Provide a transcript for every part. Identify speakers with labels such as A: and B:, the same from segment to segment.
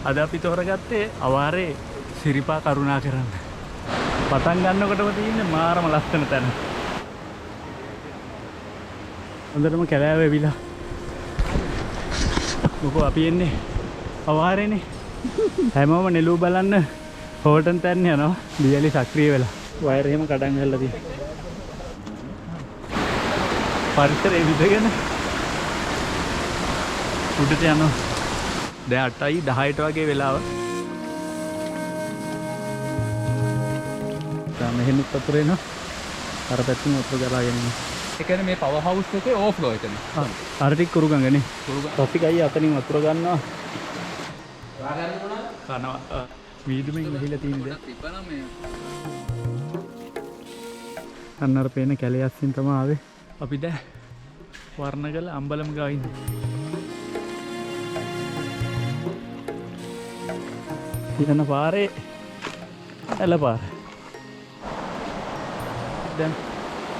A: අද අපි තෝරගත්තේ අවාරේ සිරිපා කරුණා කරන්න. පටන් ගන්නකොටම තියෙන්නේ මාරම ලස්සන තැන. හොඳටම කැලෑව වෙවිලා. මොකෝ අපි එන්නේ අවාරේනේ. හැමෝම නෙළුව බලන්න හෝටන් තැන්න යනවා. දියලි සක්‍රිය වෙලා. වයර් එහෙම කඩන් ගහලා තියෙනවා. පරිසරේ විදගෙන උඩට යනවා. දැන් 8යි 10ට වගේ වෙලාව. දැන් මෙහෙම වතුර එනවා. අර පැත්තෙන් වතුර ගලාගෙන එනවා.
B: ඒ කියන්නේ මේ පවර් හවුස් එකේ ඕවර්ෆ්ලෝ එකනේ.
A: අර ටික කුරුගංගනේ. ටොපිකයි අතනින් වතුර ගන්නවා. කනවා වීදුමෙන් ගිහිල්ලා තියෙන දේ. අන්න අර පේන කැලේ අස්සින් තමයි ආවේ. අපි දැන් වර්ණගල අම්බලම ගාව ඉන්නේ. යන පාරේ ඇල පාර. දැන්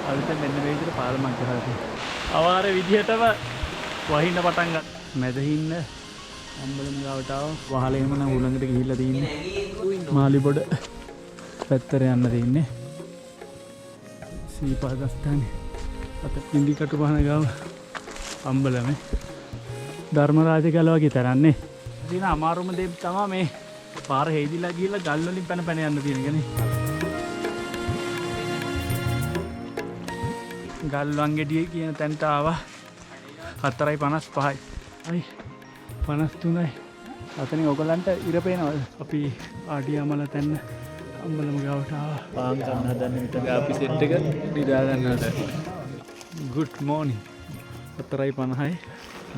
A: අලුතෙන් මෙන්න මේ විදිහට පාලමක් ගහලා තියෙනවා. අවාරේ විදිහටම වහින්න පටන් ගත්තා. මැද ඉන්න අම්බලම ගාවට ආව. වහල එහෙම නම් උලඟට ගිහිල්ලා තින්නේ. මාලිබොඩ පැත්තට යන්න තින්නේ. සීපාදස්ථානේ අත ඉන්දි කටුපහන ගාව අම්බලමේ ධර්මරාජ ගල වගේ තරන්නේ. දින අමාරුම දේ තමයි මේ පාර හේදිලා ගිහලා ගල් වලින් පැන පැන යන්න තියෙන ගනේ. ගල් වංගෙඩියේ කියන තැනට ආවා. 4:55යි. අයි 53යි. අතනින් ඔයගලන්ට ඉර පේනවද? අපි ආඩියාමල තැන්න අම්බලම ගාවට ආවා. පාන් ගන්න හදන්න විතර අපි සෙට් එක නිදා ගන්න හදන්නේ. good morning. 4:50යි.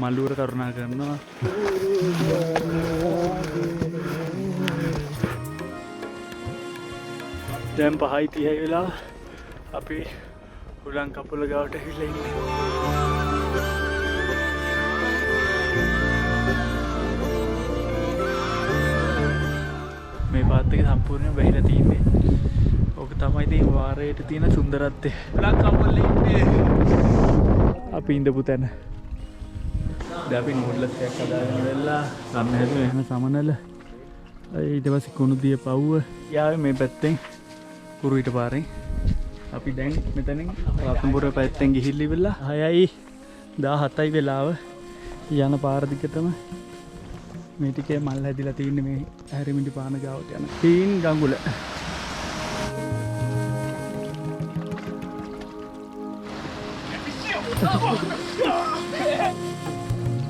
A: මල්ලුවර කරුණා කරනවා. දැන් 5:30 වෙලා අපි හුලං කපුල ගාවට ඇවිල්ලා ඉන්නේ. මේ පාත් එක සම්පූර්ණයෙන් වැහිලා තියෙන්නේ. ඕක තමයි ඉතින් වාරයට තියෙන සුන්දරත්වය. හුලං කපුල ඉන්නේ. අපි ඉඳපු තැන. දැන් අපි නූඩ්ලස් එකක් හදාගෙන ඉවරලා ගන්න හැදුවා එහෙම සමනල. ඊට පස්සේ කුණුදිය පවුව යාවේ මේ පැත්තෙන් කුරුවිට පාරෙන් අපි දැන් මෙතනින් රත්නපුර පැත්තෙන් ගිහිල්ලා ඉවරලා 6:17යි වෙලාව. යන පාර දිගටම මේ ටිකේ මල් හැදිලා තින්නේ මේ හැරිමිටි පාන ගාවට යන තීන් ගඟුල.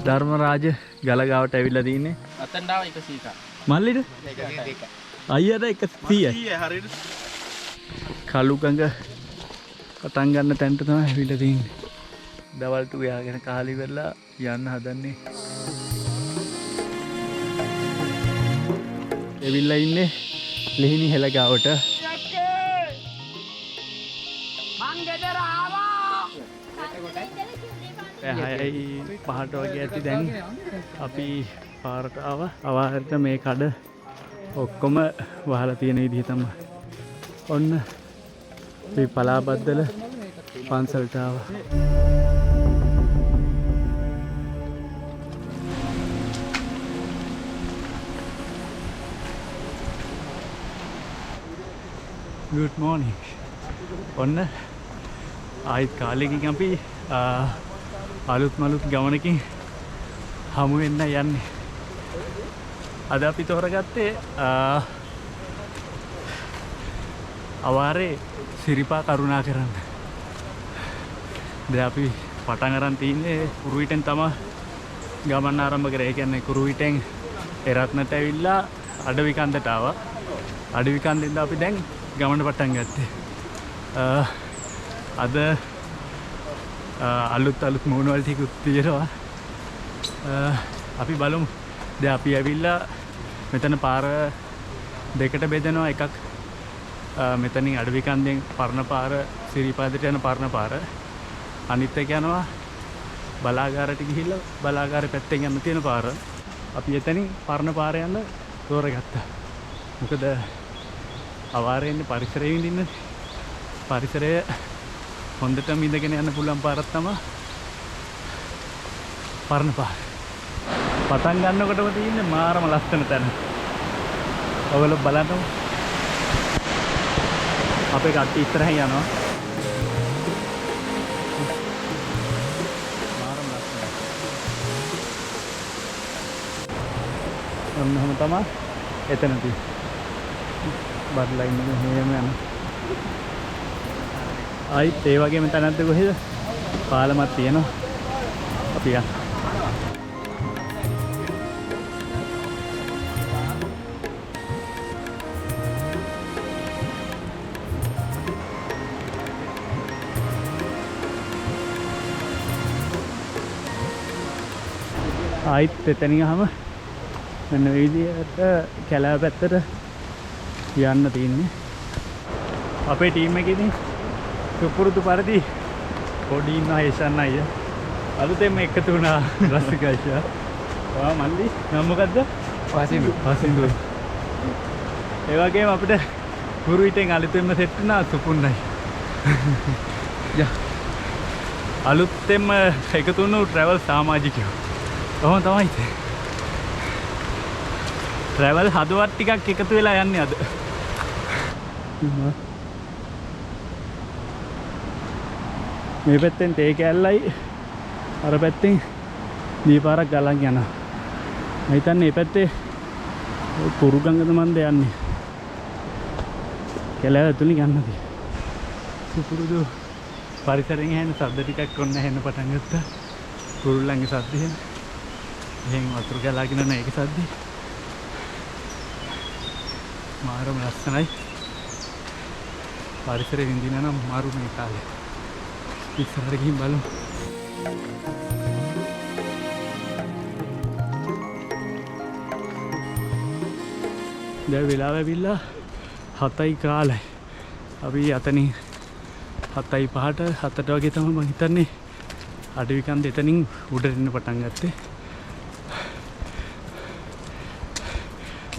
A: ධර්මරාජ ගල ගාවට ඇවිල්ලා තින්නේ.
B: අතෙන්ට ආව 100ක.
A: මල්ලිද? අයියට 100යි.
B: හරියට.
A: කළු ගඟ පටන් ගන්න තැනට තමයි ඇවිල්ලා තින්නේ. දවල්ට උයාගෙන කාලි වෙලා යන්න හදන්නේ. ඇවිල්ලා ඉන්නේ ලිහිණි හෙල ගාවට. මං ගෙදර ආවා. 6:05ට වගේ ඇති දැන් අපි පාරට ආවා. අවාරට මේ කඩ ඔක්කොම වහලා තියෙන විදිහ තමයි. ඔන්න අපි පලාබද්දල පන්සලට ආවා. good morning. ඔන්න ආයිත් කාලෙකින් අපි අලුත් ගමනකින් හමු වෙන්න යන්නේ. අද අපි තෝරගත්තේ අවාරේ සිරිපා කරුණා කරන්න. දැන් අපි පටන් අරන් තින්නේ කුරුවිටෙන් තමයි ගමන ආරම්භ කරේ. ඒ කියන්නේ කුරුවිටෙන් එරත්නට ඇවිල්ලා අඩවි කන්දට ආවා. අඩවි කන්දෙන්ද අපි දැන් ගමන පටන් ගත්තේ. අද අලුත් මූණවල ටිකුත් තියෙනවා. අපි බලමු. දැන් අපි ඇවිල්ලා මෙතන පාර දෙකට බෙදෙනවා. එකක් මෙතනින් අඩවි කන්දෙන් පරණ පාර සිරිපාදට යන පරණ පාර. අනිත් එක යනවා බලාගාරට ගිහිල්ලා බලාගාරේ පැත්තෙන් යන්න තියෙන පාර. අපි එතනින් පරණ පාර යන්න තෝරගත්තා. මොකද අවාරේ ඉන්නේ පරිසරයේ විඳින්න. පරිසරය හොඳටම ඉඳගෙන යන්න පුළුවන් පාරක් තමයි පරණ පාර. පටන් ගන්නකොටම තියෙන්නේ මාරම ලස්සන තැන. ඔයගොල්ලෝ බලන්න. අපේ කට්ටිය ඉස්සරහින් යනවා. මාරම ලස්සනයි. ඔන්නම තමයි එතනදී. බඩ් ලයින් එක මෙහෙම යනවා. ආයිත් ඒ වගේම තැනක්ද කොහෙද? පාලමක් තියෙනවා. අපි යන්න. ආයිත් එතනින් අහම මෙන්න මේ විදිහට කැලෑ පැත්තට යන්න තියෙන්නේ. අපේ ටීම් එකේදී සුපුරුදු පරිදි පොඩි ඉන්න හේෂන් අයියා අලුතෙන්ම එකතු වුණා රසිකයිෂා. ඔයා මල්ලි නම මොකද්ද? වසින්දු. ඒ වගේම අපිට ගුරු හිටෙන් අලුතෙන්ම සෙට් වුණා සුපුන්නයි. යා අලුතෙන්ම එකතු වුණු ට්‍රැවල් සමාජිකයෝ. කොහොම තමයි ඉතින්. ට්‍රැවල් හදවත් ටිකක් එකතු වෙලා යන්නේ අද. මේ පැත්තෙන් තේ කෑල්ලයි අර පැත්තෙන් දීපාරක් ගලන් යනවා. මම හිතන්නේ මේ පැත්තේ පුරුගංගද මන්ද යන්නේ. කැලෑව ඇතුලින් යන්නද. සුපුරුදු පරිසරයෙන් ඇහෙන ශබ්ද ටිකක් ඔන්න ඇහෙන්න පටන් ගත්තා. කුරුල්ලන්ගේ ශබ්ද එහෙම. එහෙන් වතුර ගලාගෙන යන ඒකේ ශබ්ද. මාරම ලස්සනයි. පරිසරෙ විඳින්න නම් මාරු මේ කාලේ. ඉස්සරහට ගිහින් බලමු. දැන් වෙලාව ඇවිල්ලා 7යි කාලයි. අපි අතනින් 7:05ට 7ට වගේ තමයි මම හිතන්නේ අඩවි කන්ද එතනින් උඩට එන්න පටන් ගත්තේ.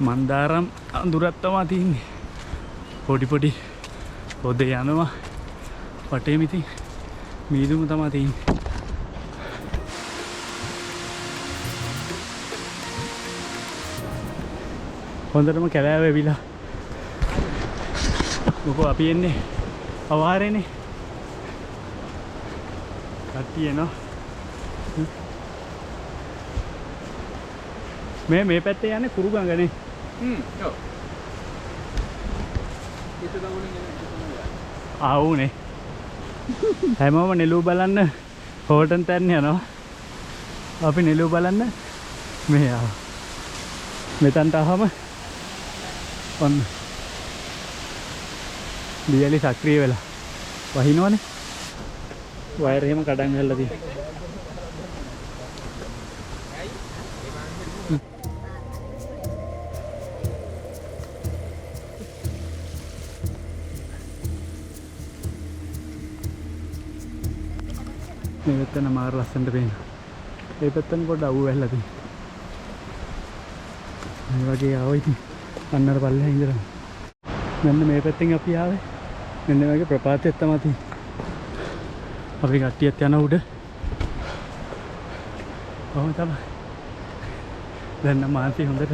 A: මන්දාරම් අඳුරක් තමයි තියෙන්නේ. පොඩි පොඩි පොදේ යනවා. වටේම ඉතින් මීදුම තමයි තියෙන්නේ. හොඳටම කැලෑව ඇවිලා. මොකෝ අපි එන්නේ අවාරේනේ. කට්ටිය එනවා. මේ පැත්තේ යන්නේ කුරුගංගනේ.
B: ඔව්.
A: ආවුනේ. හැමෝම නෙළුව බලන්න හෝටන් තැන්න යනවා. අපි නෙළුව බලන්න මෙහෙ ආවා. මෙතනට ආවම ඔන්න දියලි සක්‍රිය වෙලා වහිනවනේ. වයර් එහෙම කඩන් ගහලා තියෙනවා. මේ පැත්තන මාර ලස්සනට පේනවා. මේ පැත්තන පොඩ්ඩ අවු වැහලා තියෙනවා. මේ වගේ ආවයි ඉතින් අන්නර පල්ලෙහා ඉඳලා. මෙන්න මේ පැත්තෙන් අපි ආවේ. මෙන්න මේ වගේ ප්‍රපාතයක් තමයි තියෙන්නේ. අපි කට්ටියත් යන උඩ. කොහොම තමයි. දැන් නම් මාන්ති හොඳට.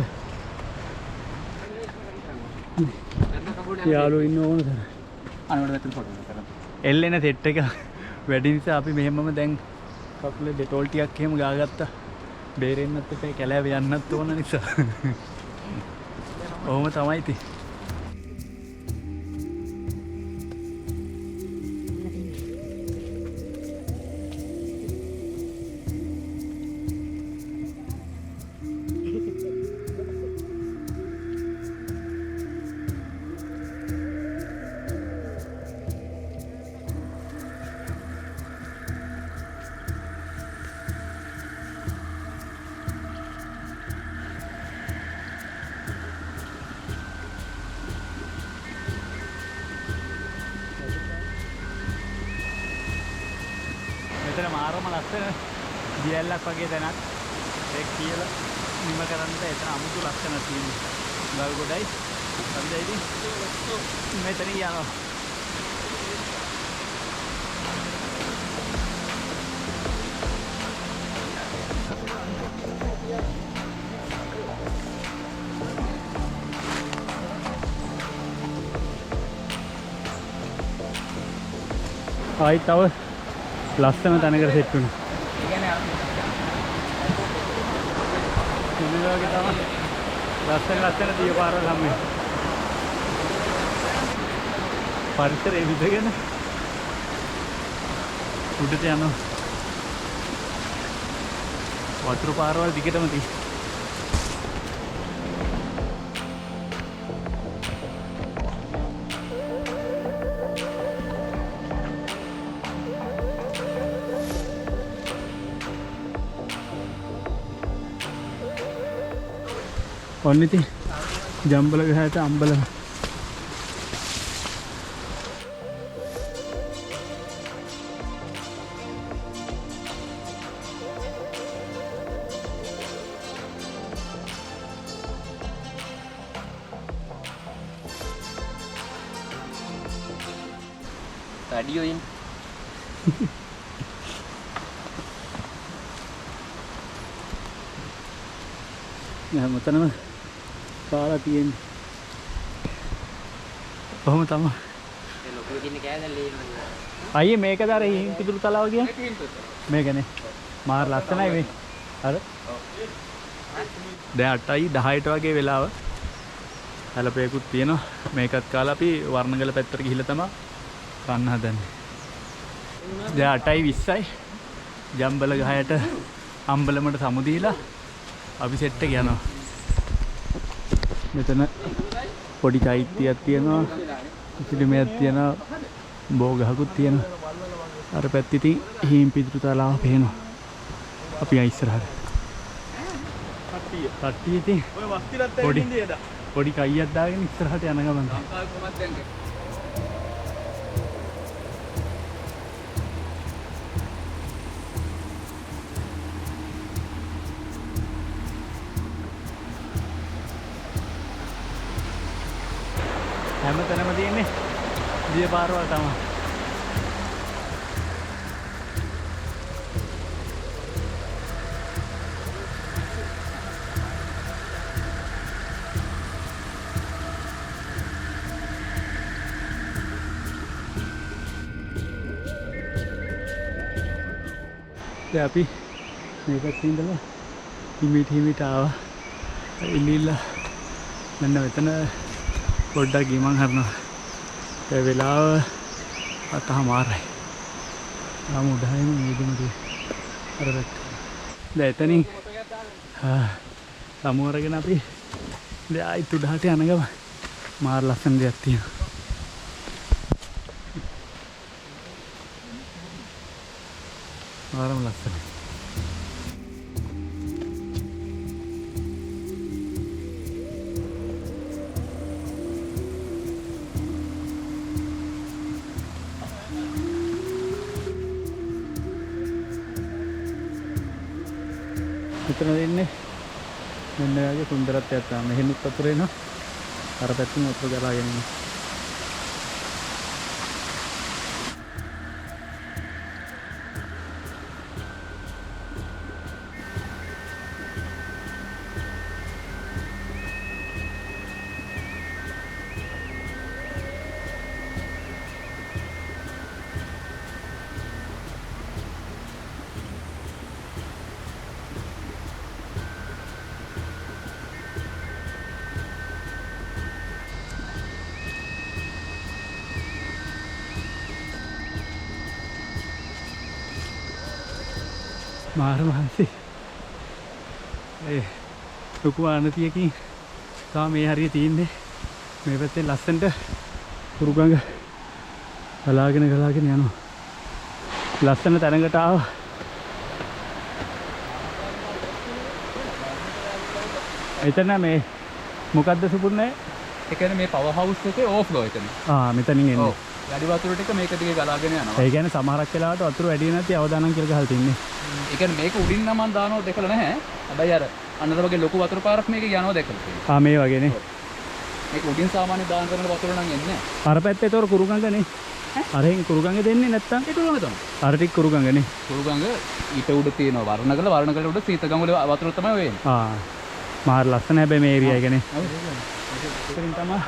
A: යාළුවෝ ඉන්න ඕනද?
B: අනවල වැටෙන ෆොටෝ කරන්න.
A: එල්ලෙන සෙට් එක වැඩි නිසා අපි මෙහෙමම දැන් කකුලේ ඩෙටෝල් ටිකක් එහෙම ගාගත්තා. බේරෙන්නත් එපා කැලෑව යන්නත් ඕන නිසා. ඔහොම තමයි ඉතින්. මෙතන මාරම ලස්සන දියැලක් වගේ තැනක්. ඒක කියලා නිම කරන්න එතන අමුතු ලස්සන තියෙනවා. ගල් ගොඩයි. හන්දයිදී මෙතන යනවා. ආයි තව ලස්සන තැනකට සෙට් වුණා. මේ වගේ තමයි ලස්සන දිය පාරවල් හම්බෙන්නේ. පරිසරයේ විදගෙන උඩට යනවා. වතුර පාරවල් දිගටම තියෙනවා. ඔන්න ඉතින් ජම්බල ගහට අම්බලම
B: Radio in.
A: හැමතැනම පාලා තියෙන්නේ. කොහොම තමයි.
B: ඒ ලොකු දින්න කෑදල් ලේනවා.
A: අයියේ මේකද අර හිම් පිටුරු තලාව කියන්නේ? මේකනේ. මාර ලස්සනයි මේ. අර. දැන් 8යි 10ට වගේ වෙලාව. හැලපේකුත් තියෙනවා. මේකත් කාලා අපි වර්ණගල පැත්තට ගිහිල්ලා තමයි කන්න හදන්නේ. දැන් 8යි 20යි. ජම්බල ගහයට අම්බලමට සමු දීලා අපි සෙට් එක යනවා. මෙතන පොඩි චෛත්‍යයක් තියෙනවා. පිළිමයක් තියෙනවා. බෝගහකුත් තියෙනවා. අර පැත්තේ ඉතින් හීම් පිටුරු තලාව පේනවා. අපි ආ ඉස්සරහට. කට්ටිය ඉතින් ඔය වස්තිලත් ඇවිල්ලා ඉන්නේ එදා. පොඩි කයියක් දාගෙන ඉස්සරහට යන ගමන්. ලංකාවේ කොහමද දැන්? හැමතැනම තියෙන්නේ දිය පාරවල් තමයි. දැන් අපි මේ පැත්තේ ඉඳලා හිමිට ආවා. ඉල්ලීලා මෙන්න මෙතන පොඩ්ඩක් ගිමන් හරනවා. ඒ වෙලාව 8:00මාරයි. ආම උඩහින් මේකමදී අර පැත්ත. දැන් එතනින් සමු අරගෙන අපි දැන් ආයි උඩහට යන ගම මාර ලස්සන දෙයක් තියෙනවා. මාරම ලස්සනයි. මෙතන ඉන්නේ මෙන්න වගේ සුන්දරත්වයක් තමයි. මෙහෙනුත් වතුර එනවා. අර පැත්තෙන් වතුර ගලාගෙන එනවා. මාර මහන්සි. ලොකු ආනතියකින් තා මේ හරිය තියෙන්නේ. මේ පැත්තේ ලස්සනට කුරුගඟ ගලාගෙන යනවා. ලස්සන තැනකට ආවා. එතන මේ මොකද්ද සුපුන්නේ?
B: ඒ කියන්නේ මේ පවර් හවුස් එකේ ඕවර්ෆ්ලෝ එතන.
A: මෙතනින් එන්නේ.
B: වැඩි වතුර ටික මේක දිගේ ගලාගෙන යනවා.
A: ඒ කියන්නේ සමහරක් වෙලාවට වතුර වැඩි නැති අවදානම් කියලා ගහලා තින්නේ.
B: ඒ කියන්නේ මේක උඩින් නම් මම දානවා දැකලා නැහැ. හැබැයි අර අන්නතර වගේ ලොකු වතුර පාරක් මේක යනවා දැකලා තියෙනවා.
A: මේ වගේනේ.
B: මේක උඩින් සාමාන්‍ය දාන කරන වතුර නම් එන්නේ නැහැ.
A: අර පැත්තේ ඒතොර කුරුගඟනේ. අරෙන් කුරුගඟ දෙන්නේ නැත්තම්
B: ඒක උඩම තමයි.
A: අර ටික කුරුගඟනේ.
B: කුරුගඟ ඊට උඩ තියෙනවා වර්ණගල උඩ සීතගඟ වල වතුර තමයි වෙන්නේ.
A: මාර ලස්සන හැබැයි මේ ඒරියා එකනේ. එතනින් තමයි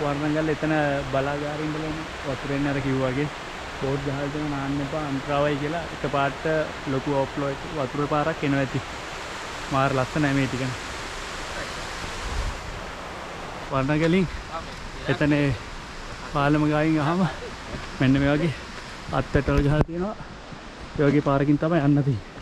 A: වර්ණගල එතන බලාගාරින් බලන වතුර එන්නේ අර කිව්වා වගේ. බෝඩ් ගහලා තියෙන නාන්න එපා අන්තරාවයි කියලා එකපාරට ලොකු ඕෆ්ලෝ වතුර පාරක් එනවා ඇති. මාර ලස්සනයි මේ ටික. වර්ණගලින් එතන පාලම ගායින් අහම මෙන්න මේ වගේ අත්පැටවල් ගහලා තියෙනවා. ඒ වගේ පාරකින් තමයි යන්න තියෙන්නේ.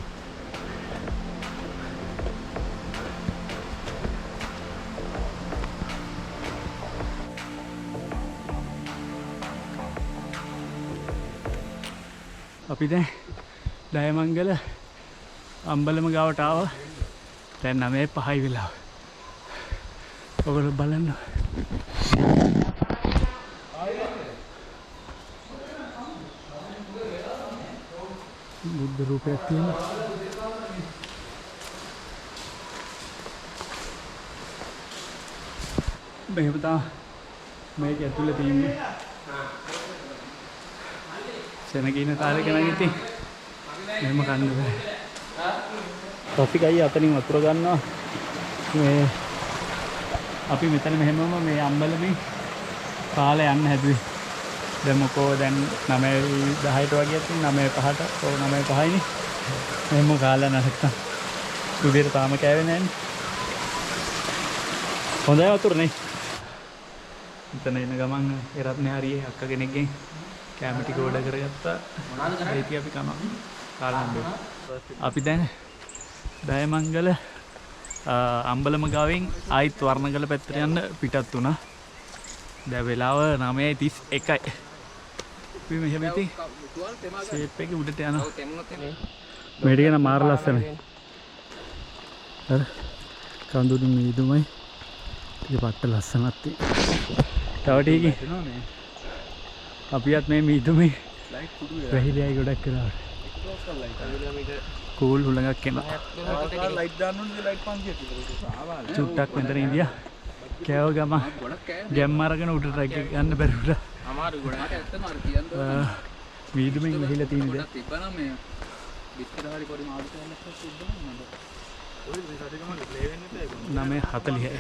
A: අපි දැන් දයමංගල අම්බලම ගාවට ආවා. දැන් 9:05 වෙලාව. ඔයගොල්ලෝ බලන්න. බුද්ධ රූපයක් තියෙනවා. මේක තමයි මේක ඇතුලේ තියෙන්නේ. සෙනගින තාලේ නම් ඉතින් මෙහෙම කන්න බෑ. රසිකයි අතනින් වතුර ගන්නවා. මේ අපි මෙතන මෙහෙමම මේ අම්බලමේ කාලේ යන්න හැදුවේ. දැන් මොකෝ දැන් 9:10ට වගේ ඇති 9:05ට ඕ 9:05යිනේ. මෙහෙම කාලා නැත්තම් උදේට තාම කෑවේ නැන්නේ. හොඳයි වතුර නේ. මෙතන එන ගමන් එරත්නේ හරියේ අක්ක කෙනෙක්ගෙන් කැම ටික ඕඩර් කරගත්තා. මොනවාද කරන්නේ? ඒක අපි කනවා. කාලා හම්බෙන්න. අපි දැන් දයමංගල අම්බලම ගාවෙන් ආයිත් වර්ණගල පැත්තට යන්න පිටත් වුණා. දැන් වෙලාව 9:31යි. අපි මෙහෙම ඉතින් ෂේප් එකේ උඩට යනවා. මේ ටික නම් මාර ලස්සනයි. හරි. කඳුළු මීදුමයි. ටික පට්ට ලස්සනක් තියෙනවා. තව ටිකකින් අපියත් මේ මීදුමේ වැහිලියයි ගොඩක් කරා. කූල් හුලඟක් එනවා. ලයිට් දාන්න ඕනේ ලයිට් 500ක් විතර. චුට්ටක් මෙතන ඉඳියා. කෑව ගම ගැම්ම අරගෙන උඩට රැක ගන්න බැරි වුණා. අමාරු ගොඩක් ඇත්තම අර කියන්න මීදුමෙන් වැහිලා තියෙන දේ. තිබ්බනම් මේ බිස්කට් හරි පොඩි මාළු කෑල්ලක් තිබ්බනම් නේද? ඔය මේ සතිකම ප්ලේ වෙන්නේ නැහැ. 9:40යි.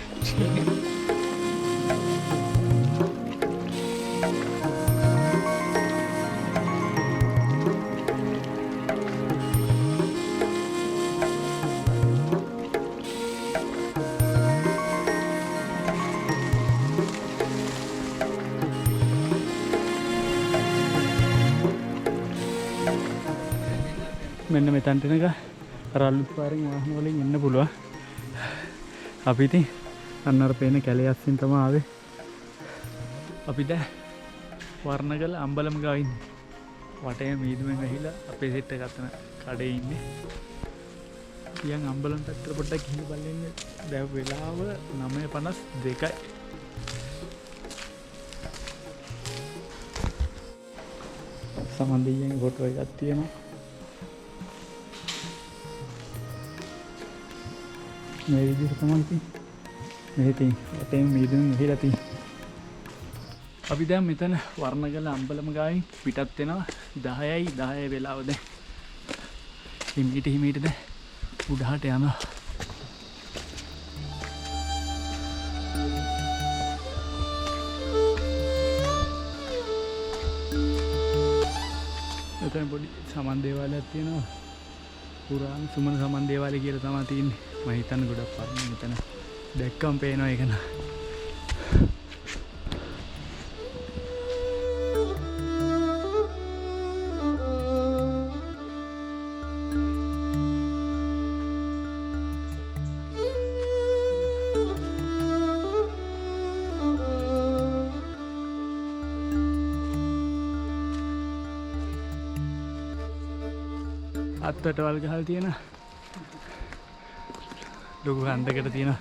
A: මෙන්න මෙතනට එනක රල්ලු පාරෙන් වාහන වලින් එන්න පුළුවන්. අපි ඉතින් අන්න අර පේන කැලේ අස්සින් තමයි ආවේ. අපි දැන් වර්ණගල අම්බලම ගාව ඉන්නේ. වටේ මීදුමෙන් වැහිලා අපේ සෙට් එක අතන කඩේ ඉන්නේ. කියන් අම්බලම් පැත්තට පොඩ්ඩක් ගිහින් බලන්න. දැන් වෙලාව 9:52යි. සමන්දියෙන් ෆොටෝ එකක් තියෙනවා. මේ විදිහට තමයි ඉතින් මේ තියෙන්නේ. වටේම මීදුමෙන් වැහිලා තියෙන්නේ. අපි දැන් මෙතන වර්ණගල අම්බලම ගාවින් පිටත් වෙනවා. 10:10 වෙලාව දැන්. හිමීට දැන් උඩහට යනවා. මෙතන පොඩි සමන් දේවාලයක් තියෙනවා. පුරාණ සුමන සමන් දේවාලය කියලා තමයි තියෙන්නේ. මම හිතන්නේ ගොඩක් පරණ මෙතන දැක්කම පේනවා ඒක නා. අත්වැටවල් ගහලා තියෙන ලොකු හන්දකට තියෙන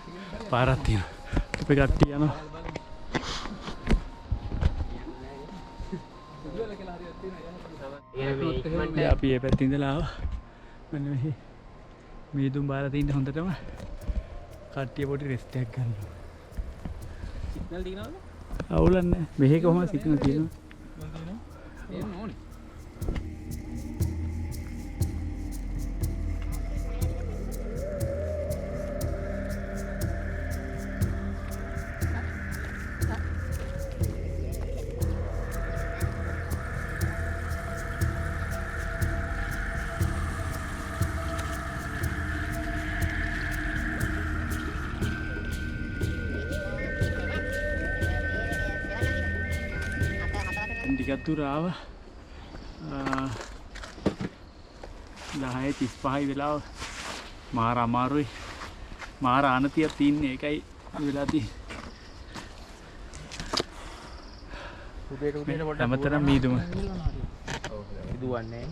A: පාරක් තියෙනවා. අපි කට්ටිය යනවා. අපි මේ පැත්තේ ඉඳලා ආවා. මෙන්න මෙහි මීදුම් බාලා තියෙන හොඳටම කට්ටිය පොඩි රෙස්ට් එකක් ගන්නවා. සිග්නල් දිනනවද? අවුලක් නැහැ. මෙහි කොහොමද සිග්නල් තියෙනවා? තියෙන්න ඕනේ. ටිකක් දුර ආවා. 10:35 වෙලාව. මාර අමාරුයි. මාර ආනතියක් තින්නේ ඒකයි වෙලා තියෙන්නේ. හැමතැනම මීදුම.
C: දුවන්නේ.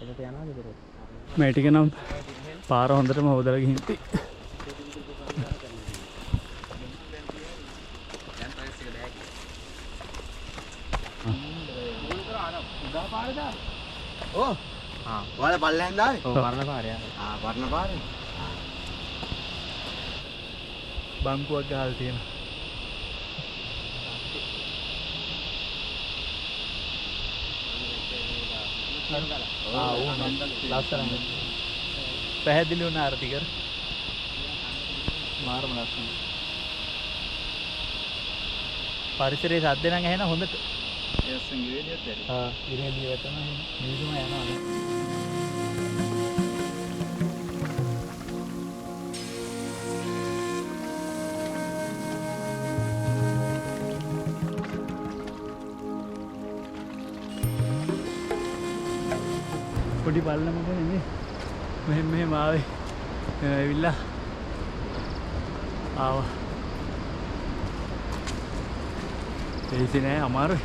C: එතට යනවාද ඒක?
A: මේ ටික නම් පාර හොඳටම හොදලා ගිහින් ඉති.
C: ඕ ඔයාලා පල්ලෙන් දාන්නේ? ඔව් පරණ පාරේ. පරණ පාරේ.
A: බංකුවක් ගහලා තියෙනවා. ලස්සනයි. පැහැදිලි වුණා අර ටික. මාරම ලස්සනයි. පරිසරයේ සද්ද නම් ඇහෙන හොඳට. එයස්ෙන් ගිරේලියත් දැරි. ගිරේලිය වැටෙනවා. මිනිසුම යනවා. පොඩි බල්ලමක නෙමෙයි. මෙහෙම ආවේ. ඇවිල්ලා ආවා. ඒසි නෑ අමාරුයි.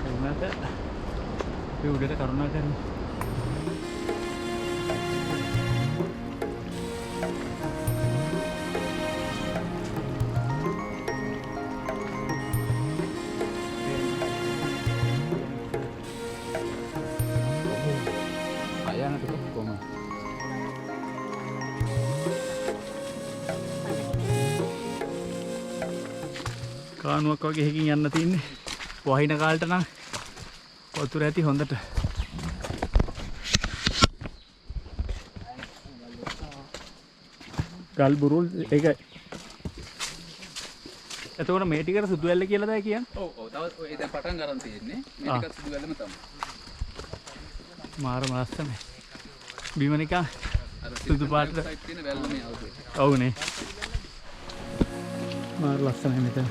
A: කරුණාට මේ උඩට කරුණා කරනවා. කානුවක් වගේ එකකින් යන්න තියන්නේ. වහින කාලට නම් වතුර ඇති හොඳට. ගල් බුරුල් ඒකයි. එතකොට මේ ටිකට සුදු වැල්ල කියලා තමයි කියන්නේ.
B: ඔව් ඔව්. තව ඒ දැන් පටන් ගන්න තියෙන්නේ. මේ ටිකක් සුදු වැල්ලම තමයි.
A: මාරම ලස්සනයි. බිම නිකන් සුදු පාට
B: සයිඩ් තියෙන වැල්ල මේ අවුවේ.
A: ඔව් නේ. මාර ලස්සනයි මෙතන.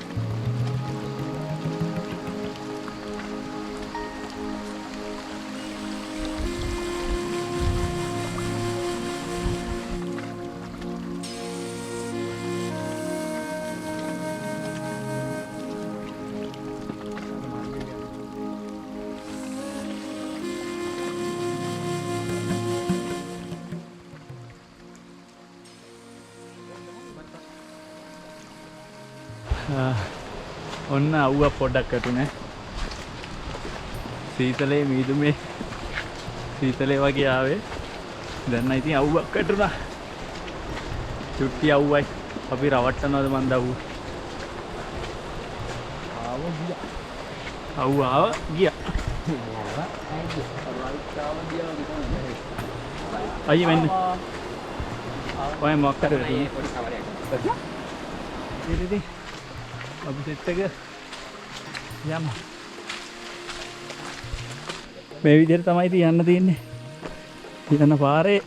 A: ඔන්න අවුවක් පොඩ්ඩක් වැටුනේ. සීතලේ මීදුමේ සීතලේ වගේ ආවේ. දැන් නම් ඉතින් අවුවක් වැටුණා. චුට්ටි අවුවයි. අපි රවට්ටනවද මන්ද අවුව? අවුව ගියා. අයියේ මෙන්න. ඔය මොකක් කරේ? ඉතින් අපි සෙට් එක යමු. මේ විදිහට තමයි ඉතින් යන්න තියෙන්නේ. යන පාරේ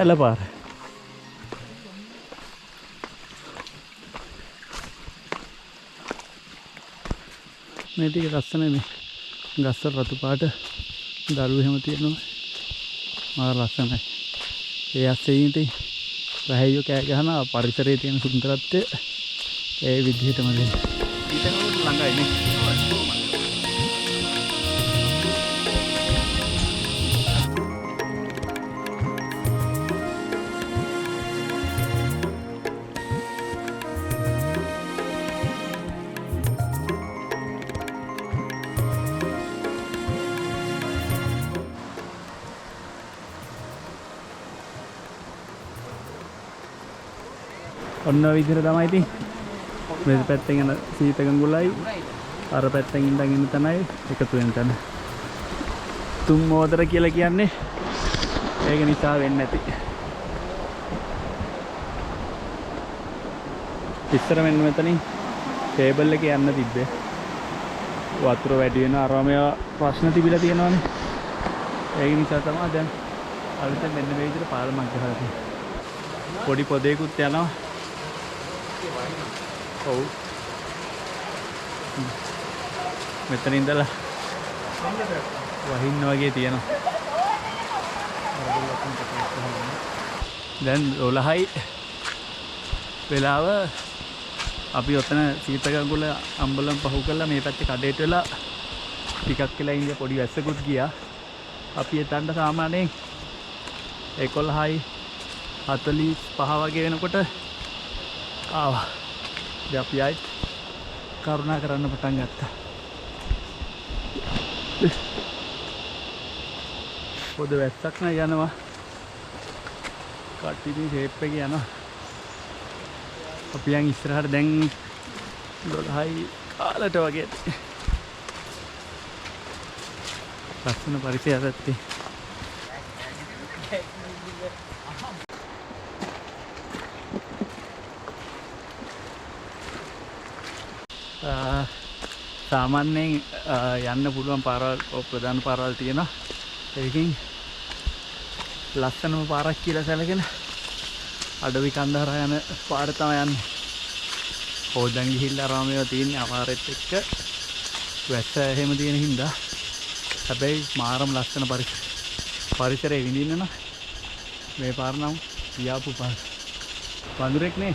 A: ඇල පාර. මේ ටික ලස්සනයි මේ. ගස්වල රතු පාට දරු එහෙම තියෙනවා. මාර ලස්සනයි. ඒ ඇස්සේ ඉඳි රහයෝ කෑ ගහන පරිසරයේ තියෙන සුන්දරත්වය ඒ විදිහටම දෙන්න. ඊටම ළඟයි නේ. ඔන්න ඔය විදිහට තමයි ඉතින් මේ පැත්තෙන් යන සීත ගඟුලයි අර පැත්තෙන් ඉඳන් එන තැනයි එකතු වෙන තැන. තුන් මෝදර කියලා කියන්නේ ඒක නිසා වෙන්නේ නැති. ඉස්සර මෙන්න මෙතනින් ටේබල් එකේ යන්න තිබ්බේ. වතුර වැඩි වෙන අරම ප්‍රශ්න තිබිලා තියෙනවානේ. ඒක නිසා තමයි දැන් අලුතෙන් මෙන්න මේ විදිහට පාලමක් ගහලා තියෙන්නේ. පොඩි පොදේකුත් යනවා. ඔව්. මෙතන ඉඳලා වහින්න වගේ තියෙනවා. දැන් 12යි වෙලාව. අපි ඔතන සීතගඟුල අම්බලම් පහු කරලා මේ පැත්තේ කඩේට වෙලා ටිකක් වෙලා ඉඳ පොඩි වැස්සකුත් ගියා. අපි එතනට සාමාන්‍යයෙන් 11:45 වගේ වෙනකොට ආවා. දැන් අපි ආයෙත් කරුණා කරන්න පටන් ගත්තා. පොඩ වැස්සක් නෑ යනවා. කටිනි ෂේප් එකේ යනවා. අපි යන් ඉස්සරහට දැන් 12යි කාලට වගේ. ලස්සන පරිසරයක් ඇත්තේ. සාමාන්‍යයෙන් යන්න පුළුවන් පාරවල් ප්‍රධාන පාරවල් තියෙනවා. ඒකෙන් ලස්සනම පාරක් කියලා සැලකෙන අඩවි කන්ද හරහා යන පාර තමයි යන්නේ. ඕදන් ගිහිල්ලා ආරාම ඒවා තියෙන්නේ අමාරෙත් එක්ක වැස්ස එහෙම තියෙන හින්දා. හැබැයි මාරම ලස්සන පරිසරය විඳින්න නම් මේ පාර නම් පියාපු පාර. වඳුරෙක් නේ.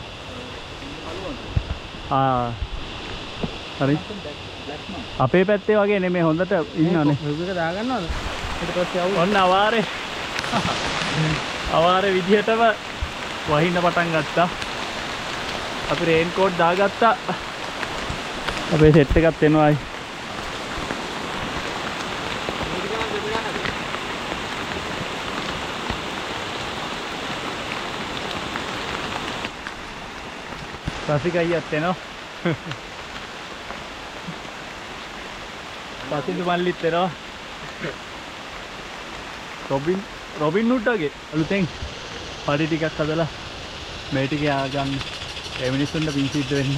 A: හරි. අපේ පැත්තේ වගේ නෙමෙයි හොඳට ඉන්නවනේ.
B: මේක දාගන්නවද? ඊට පස්සේ ආවොත්
A: ඔන්න අවාරේ විදිහටම වහින්න පටන් ගත්තා. අපි රේන් කෝට් දාගත්තා. අපේ සෙට් එකත් එනවායි. රසිකයියත් එනවා. පසිදු මල්ලිත් එනවා. රොබින් හුඩ් වගේ අලුතෙන් පඩි ටිකක් හදලා මේ ටික ගන්න. ඒ මිනිස්සුන්ට පින් සිද්ධ වෙන්න.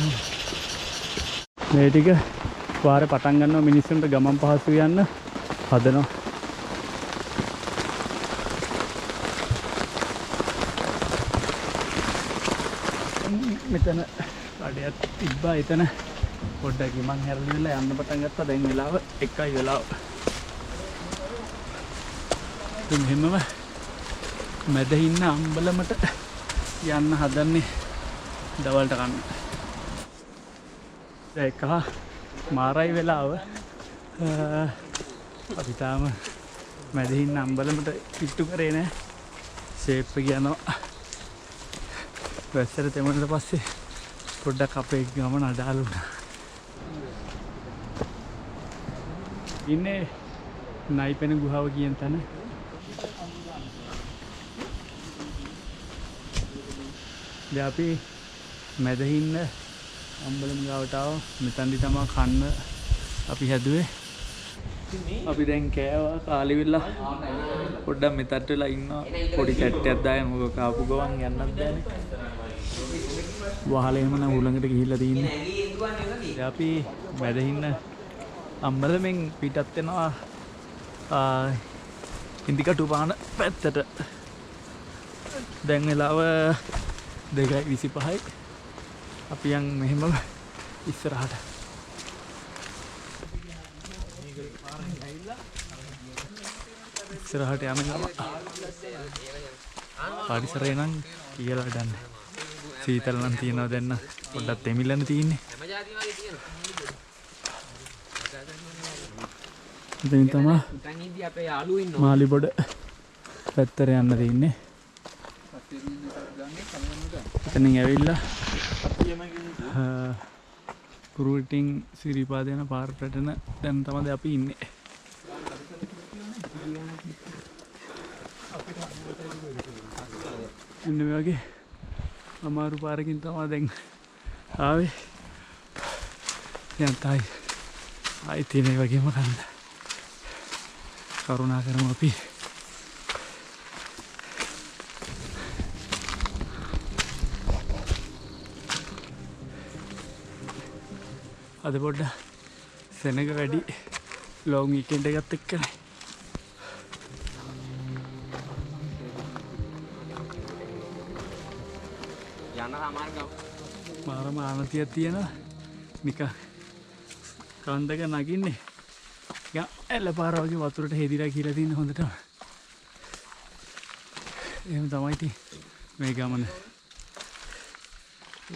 A: මේ ටික පාරේ පටන් ගන්නවා මිනිස්සුන්ට ගමන් පහසු යන්න හදනවා. මෙතන කඩයක් තිබ්බා. එතන පොඩ්ඩක් මං හැරලිලා යන්න පටන් ගත්තා. දැන් වෙලාව 1යි වෙලාව. මෙහෙමම මැද ඉන්න අම්බලමට යන්න හදන්නේ දවල්ට කන්න. ඒක මාරයි වෙලාව. අපි තාම මැද ඉන්න අම්බලමට පිට්ටු කරේ නෑ. ෂේප් එක යනවා. වැස්සට තෙමනට පස්සේ පොඩ්ඩක් අපේ ගමන අඩාල වුණා. ඉන්නේ නයිපෙන ගුහාව කියන තැන. දැන් අපි මැද ඉන්න අම්බලම් ගාවට ආව. මෙතනදි තමයි කන්න අපි හැදුවේ. අපි දැන් කෑවා කාලිවිල්ලා පොඩ්ඩක් මෙතට වෙලා ඉන්නවා. පොඩි කැට්ටයක් දාගෙන මොකක් කාපු ගමන් යන්නත් බෑනේ. වහලෙම නම් උලඟට ගිහිල්ලා තින්නේ. දැන් අපි මැද ඉන්න අම්බලමෙන් පිටත් වෙනවා ඉන්දිකටු පාන පැත්තට. දැන් වෙලාව 2:25යි. අපි යන් මෙහෙම ඉස්සරහට. ඉස්සරහට යන ගම පරිසරය නම් කියලා ගන්න. සීතල නම් තියනවා දැන් පොඩ්ඩක් තෙමිලන තියෙන්නේ. ඉතින් තමයි අපේ යාළුවෝ ඉන්නවා. මාලිබොඩ පැත්තට යන්න තියෙන්නේ. එතනින් ඇවිල්ලා කුරුටින් සිරිපාද යන පාරට යන දැන් තමයි අපි ඉන්නේ. ඉන්න මේ වගේ අමාරු පාරකින් තමයි දැන් ආවේ. යන්තයි ආයි තියෙන වගේම කන්න. කරුණා කරමු අපි. අද පොඩ්ඩ සෙනග වැඩි ලොං වීකෙන්ඩ් එකත් එක්කනේ. මාරම ආනතියක් තියෙනවා. නිකන් කන්දක නගින්නේ. නිකන් ඇලපාර වගේ වතුරට හෙදිලා කියලා තියෙන හොඳටම. එහෙම තමයි ඉතින් මේ ගමන.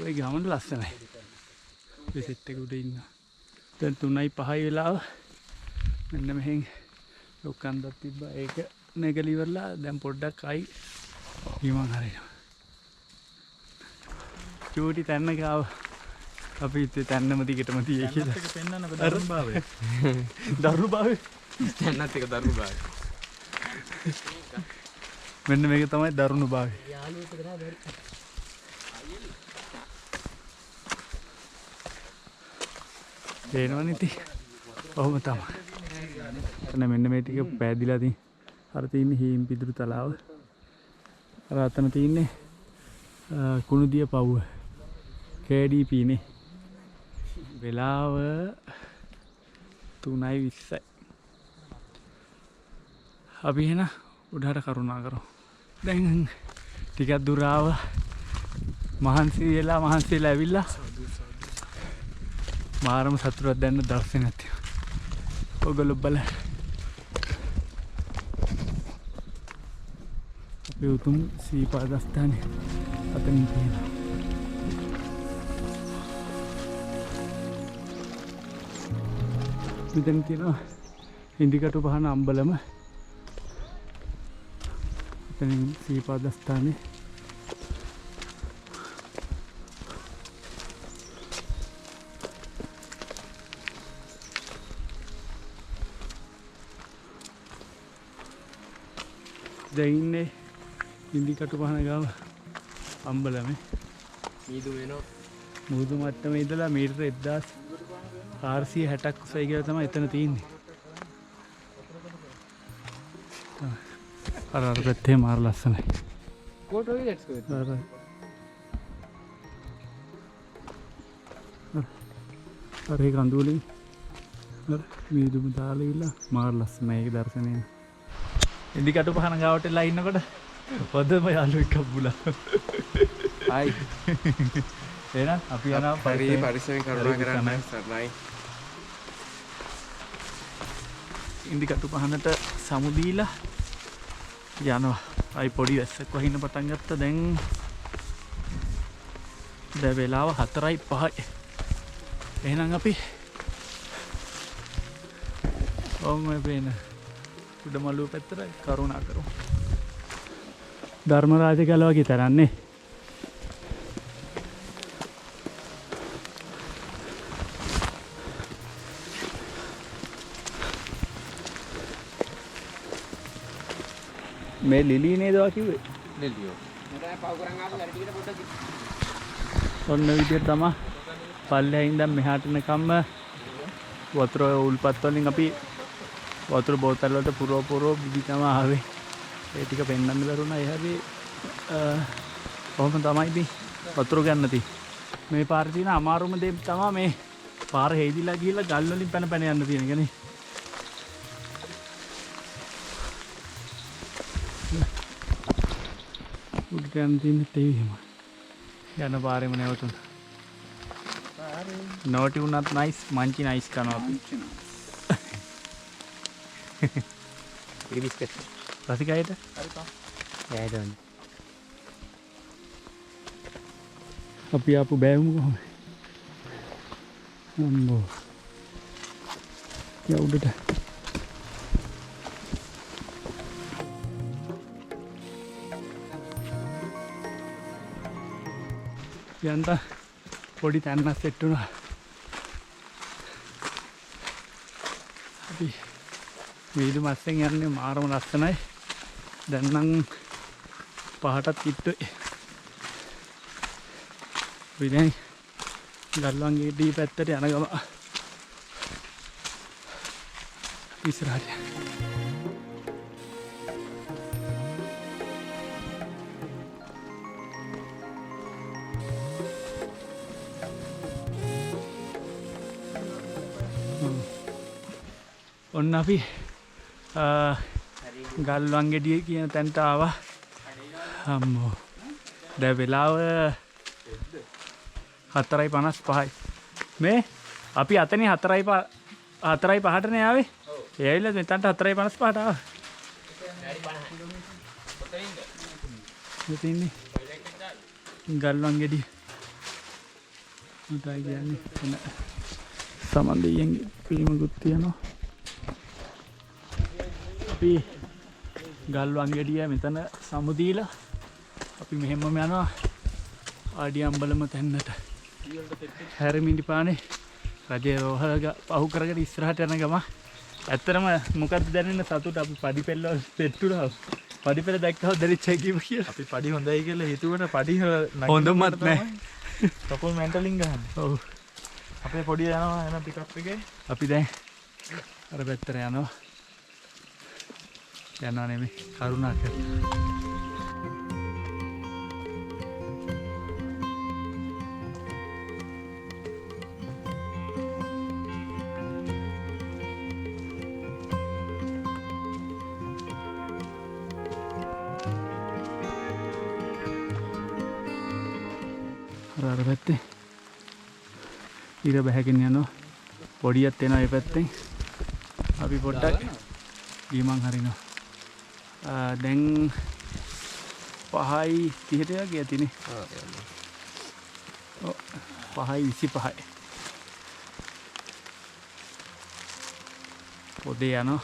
A: ඔය ගමන ලස්සනයි. මේ සෙට් එක උඩ ඉන්න. දැන් 3:05 වෙලාව. මෙන්න මෙහෙන් ලොක්කන්දක් තිබ්බා. ඒක නැගලි ඉවරලා දැන් පොඩ්ඩක් ආයි හිමන් හරිනවා. චූටි තැන්න ගාව. අපි ඉතින් තැන්නම දිගටම තියේ කියලා.
B: ඒක පෙන්වන්නකො දරුණු භාවය.
A: දරුණු භාවය.
C: තැන්නත් එක දරුණු බායි.
A: මෙන්න මේක තමයි දරුණු භාවය. පේනවනේ ඉතින්. ඔහොම තමයි. එතන මෙන්න මේ ටික පෑදිලා තියෙන. අර තියෙන්නේ හීම් පිදුරු තලාව. අර අතන තියෙන්නේ කුණුදිය පවුව. KDP නේ. වෙලාව 3:20යි. අපි එන උඩට කරුණා කරමු. දැන් ටිකක් දුර ආවා. මහන්සි වෙලා ඇවිල්ලා මාරම සතුටක් දැන්න දර්ශනයක් තියෙනවා. ඔයගොල්ලෝ බලන්න. අපේ උතුම් සීපාදස්ථානේ අතනින් තියෙනවා. මෙතන තියෙනවා ඉන්දිකටු පහන අම්බලම. එතනින් සීපාදස්ථානේ. දැන් ඉන්නේ ඉන්දිකටු පහන ගාව අම්බලමේ.
C: මීදු වෙනවා.
A: මුහුදු මට්ටමේ ඉඳලා මීටර 1460ක් උසයි කියලා තමයි එතන තියෙන්නේ. අර පැත්තේ මාර ලස්සනයි.
C: What are you let's go?
A: අර ඒ කඳුලින් අර මීදුම දාලා ඉල්ල මාර ලස්සනයි ඒක දර්ශනය. ඉන්දිකටු පහන ගාවට එලා ඉන්නකොට පොදම යාළුවෙක් අබ්බුලා.
C: Hi.
A: එහෙනම් අපි යනවා
C: පරිස්සමෙන් කරුණා කරන්න සර්ණයි.
A: ඉන්දිකටු පහනට සමු දීලා යනවා. අයි පොඩි වැස්සක් වහින්න පටන් ගත්තා. දැන් වෙලාව 4:05. එහෙනම් අපි ඔන්න පේන උඩමළුව පැත්තට කරුණා කරමු. ධර්මරාජ කැලව වගේ තරන්නේ. මේ ලිලී නේද වා කිව්වේ?
C: නෙලියෝ.
A: ඔන්න විදියට තමයි පල්ලෙහා ඉඳන් මෙහාට එනකම්ම වතුර උල්පත් වලින් අපි වතුර බෝතල් වලට පුරව බිබි තමයි ආවේ. ඒ ටික පෙන්වන්න දරුණා. ඒ හැබැයි කොහොම තමයි ඉතින් වතුර ගන්න තියෙන්නේ. මේ පාරේ තියෙන අමාරුම දේ තමයි මේ පාර හේදිලා ගිහලා ගල් වලින් පැන යන්න තියෙන එක නේ. උඩට යන්න තියෙන තේවිම. යන පාරේම නැවතුණා. නෝටි උනත් නයිස් මංචි නයිස් කරනවා අපි.
C: ඒ බිස්කට්.
A: රසිකයිද?
C: යයිද වань.
A: අපි ආපු බෑවුම කොහොමද? අම්බෝ. යා උඩට. යන්ත පොඩි තැන්නක් සෙට් වුණා. අපි වීදු මස්සෙන් යන්නේ මාරම ලස්සනයි. දැන් නම් පහටත් කිට්ටුයි. අපි දැන් ගල්වන්ගේ දී පැත්තට යන ගම ඉස්සරහට. ඔන්න අපි ගල්වන්ගෙඩිය කියන තැනට ආවා. අම්මෝ. දැන් වෙලාව 4:55. මේ අපි අතනේ 4:05 4:05ටනේ ආවේ. ඒ ඇවිල්ලා මෙතනට 4:55ට ආවා. මෙතන ඉන්නේ. ගල්වන් ගෙඩිය. මතයි කියන්නේ එන සමන් දෙයියන්ගේ පිළිමකුත් තියෙනවා. අපි ගල්වන් ගෙඩිය මෙතන සමුදීලා අපි මෙහෙමම යනවා ආඩි අම්බලම තැන්නට. හැරමිටිපානේ රජේ රෝහල පහු කරගෙන ඉස්සරහට යන ගම. ඇත්තටම මොකද්ද දැනෙන සතුට අපි පඩි පෙල්ලවල පෙට්ටුනා. පඩි පෙළ දැක්කම දැරිච්චයි කිව්ව කියලා. අපි පඩි හොඳයි කියලා හිතුවන පඩි හොඳමත් නැහැ. කකුල් මෙන්ටලින් ගහන්න. ඔව්. අපේ පොඩි යනවා එන පිකප් එකේ. අපි දැන් අර පැත්තට යනවා. යනවා නෙමෙයි කරුණා කරලා. අර පැත්තේ ඉර බැහැගෙන යනවා. පොඩියක් එනවා ඒ පැත්තෙන්. අපි පොඩ්ඩක් ගිමන් හරිනවා. දැන් 5:30ට වගේ ඇතිනේ. ඔව් 5:25. පොඩේ යනවා.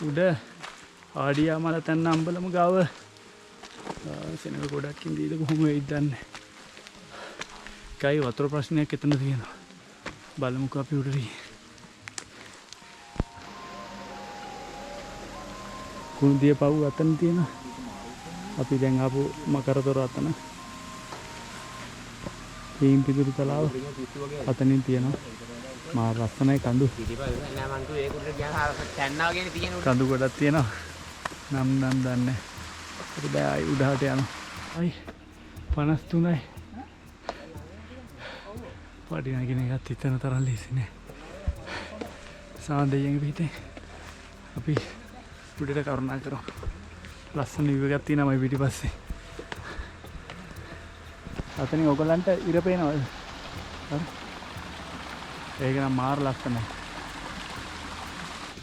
A: උඩ ආඩියා මල තැන්න අම්බලම ගාව සෙනඟ ගොඩක් ඉඳීද කොහොම වෙයිද දන්නේ. කයි වතුර ප්‍රශ්නයක් එතන තියෙනවා. බලමුකෝ අපි උඩට ගිහින්. කුණුදිය පව් අතන තියෙනවා. අපි දැන් ආපු මකරතොර අතන. හේම් පිදුරු තලාව අතනින් තියෙනවා. මා ලස්සනයි කඳු. කඳු ගොඩක් තියෙනවා. නම් දන්නේ. අපි දැන් උඩහට යනවා. අයි 53යි. පඩි නගින එකත් හිතන තරම් ලේසි නෑ. සාන්දෙයියන්ගේ පිටේ අපි උඩට කරුණා කරමු. ලස්සන view එකක් තියෙනවා මේ පිටිපස්සේ. අතනින් ඔයගලන්ට ඉර පේනවද? හරි. ඒක නම් මාර ලස්සනයි.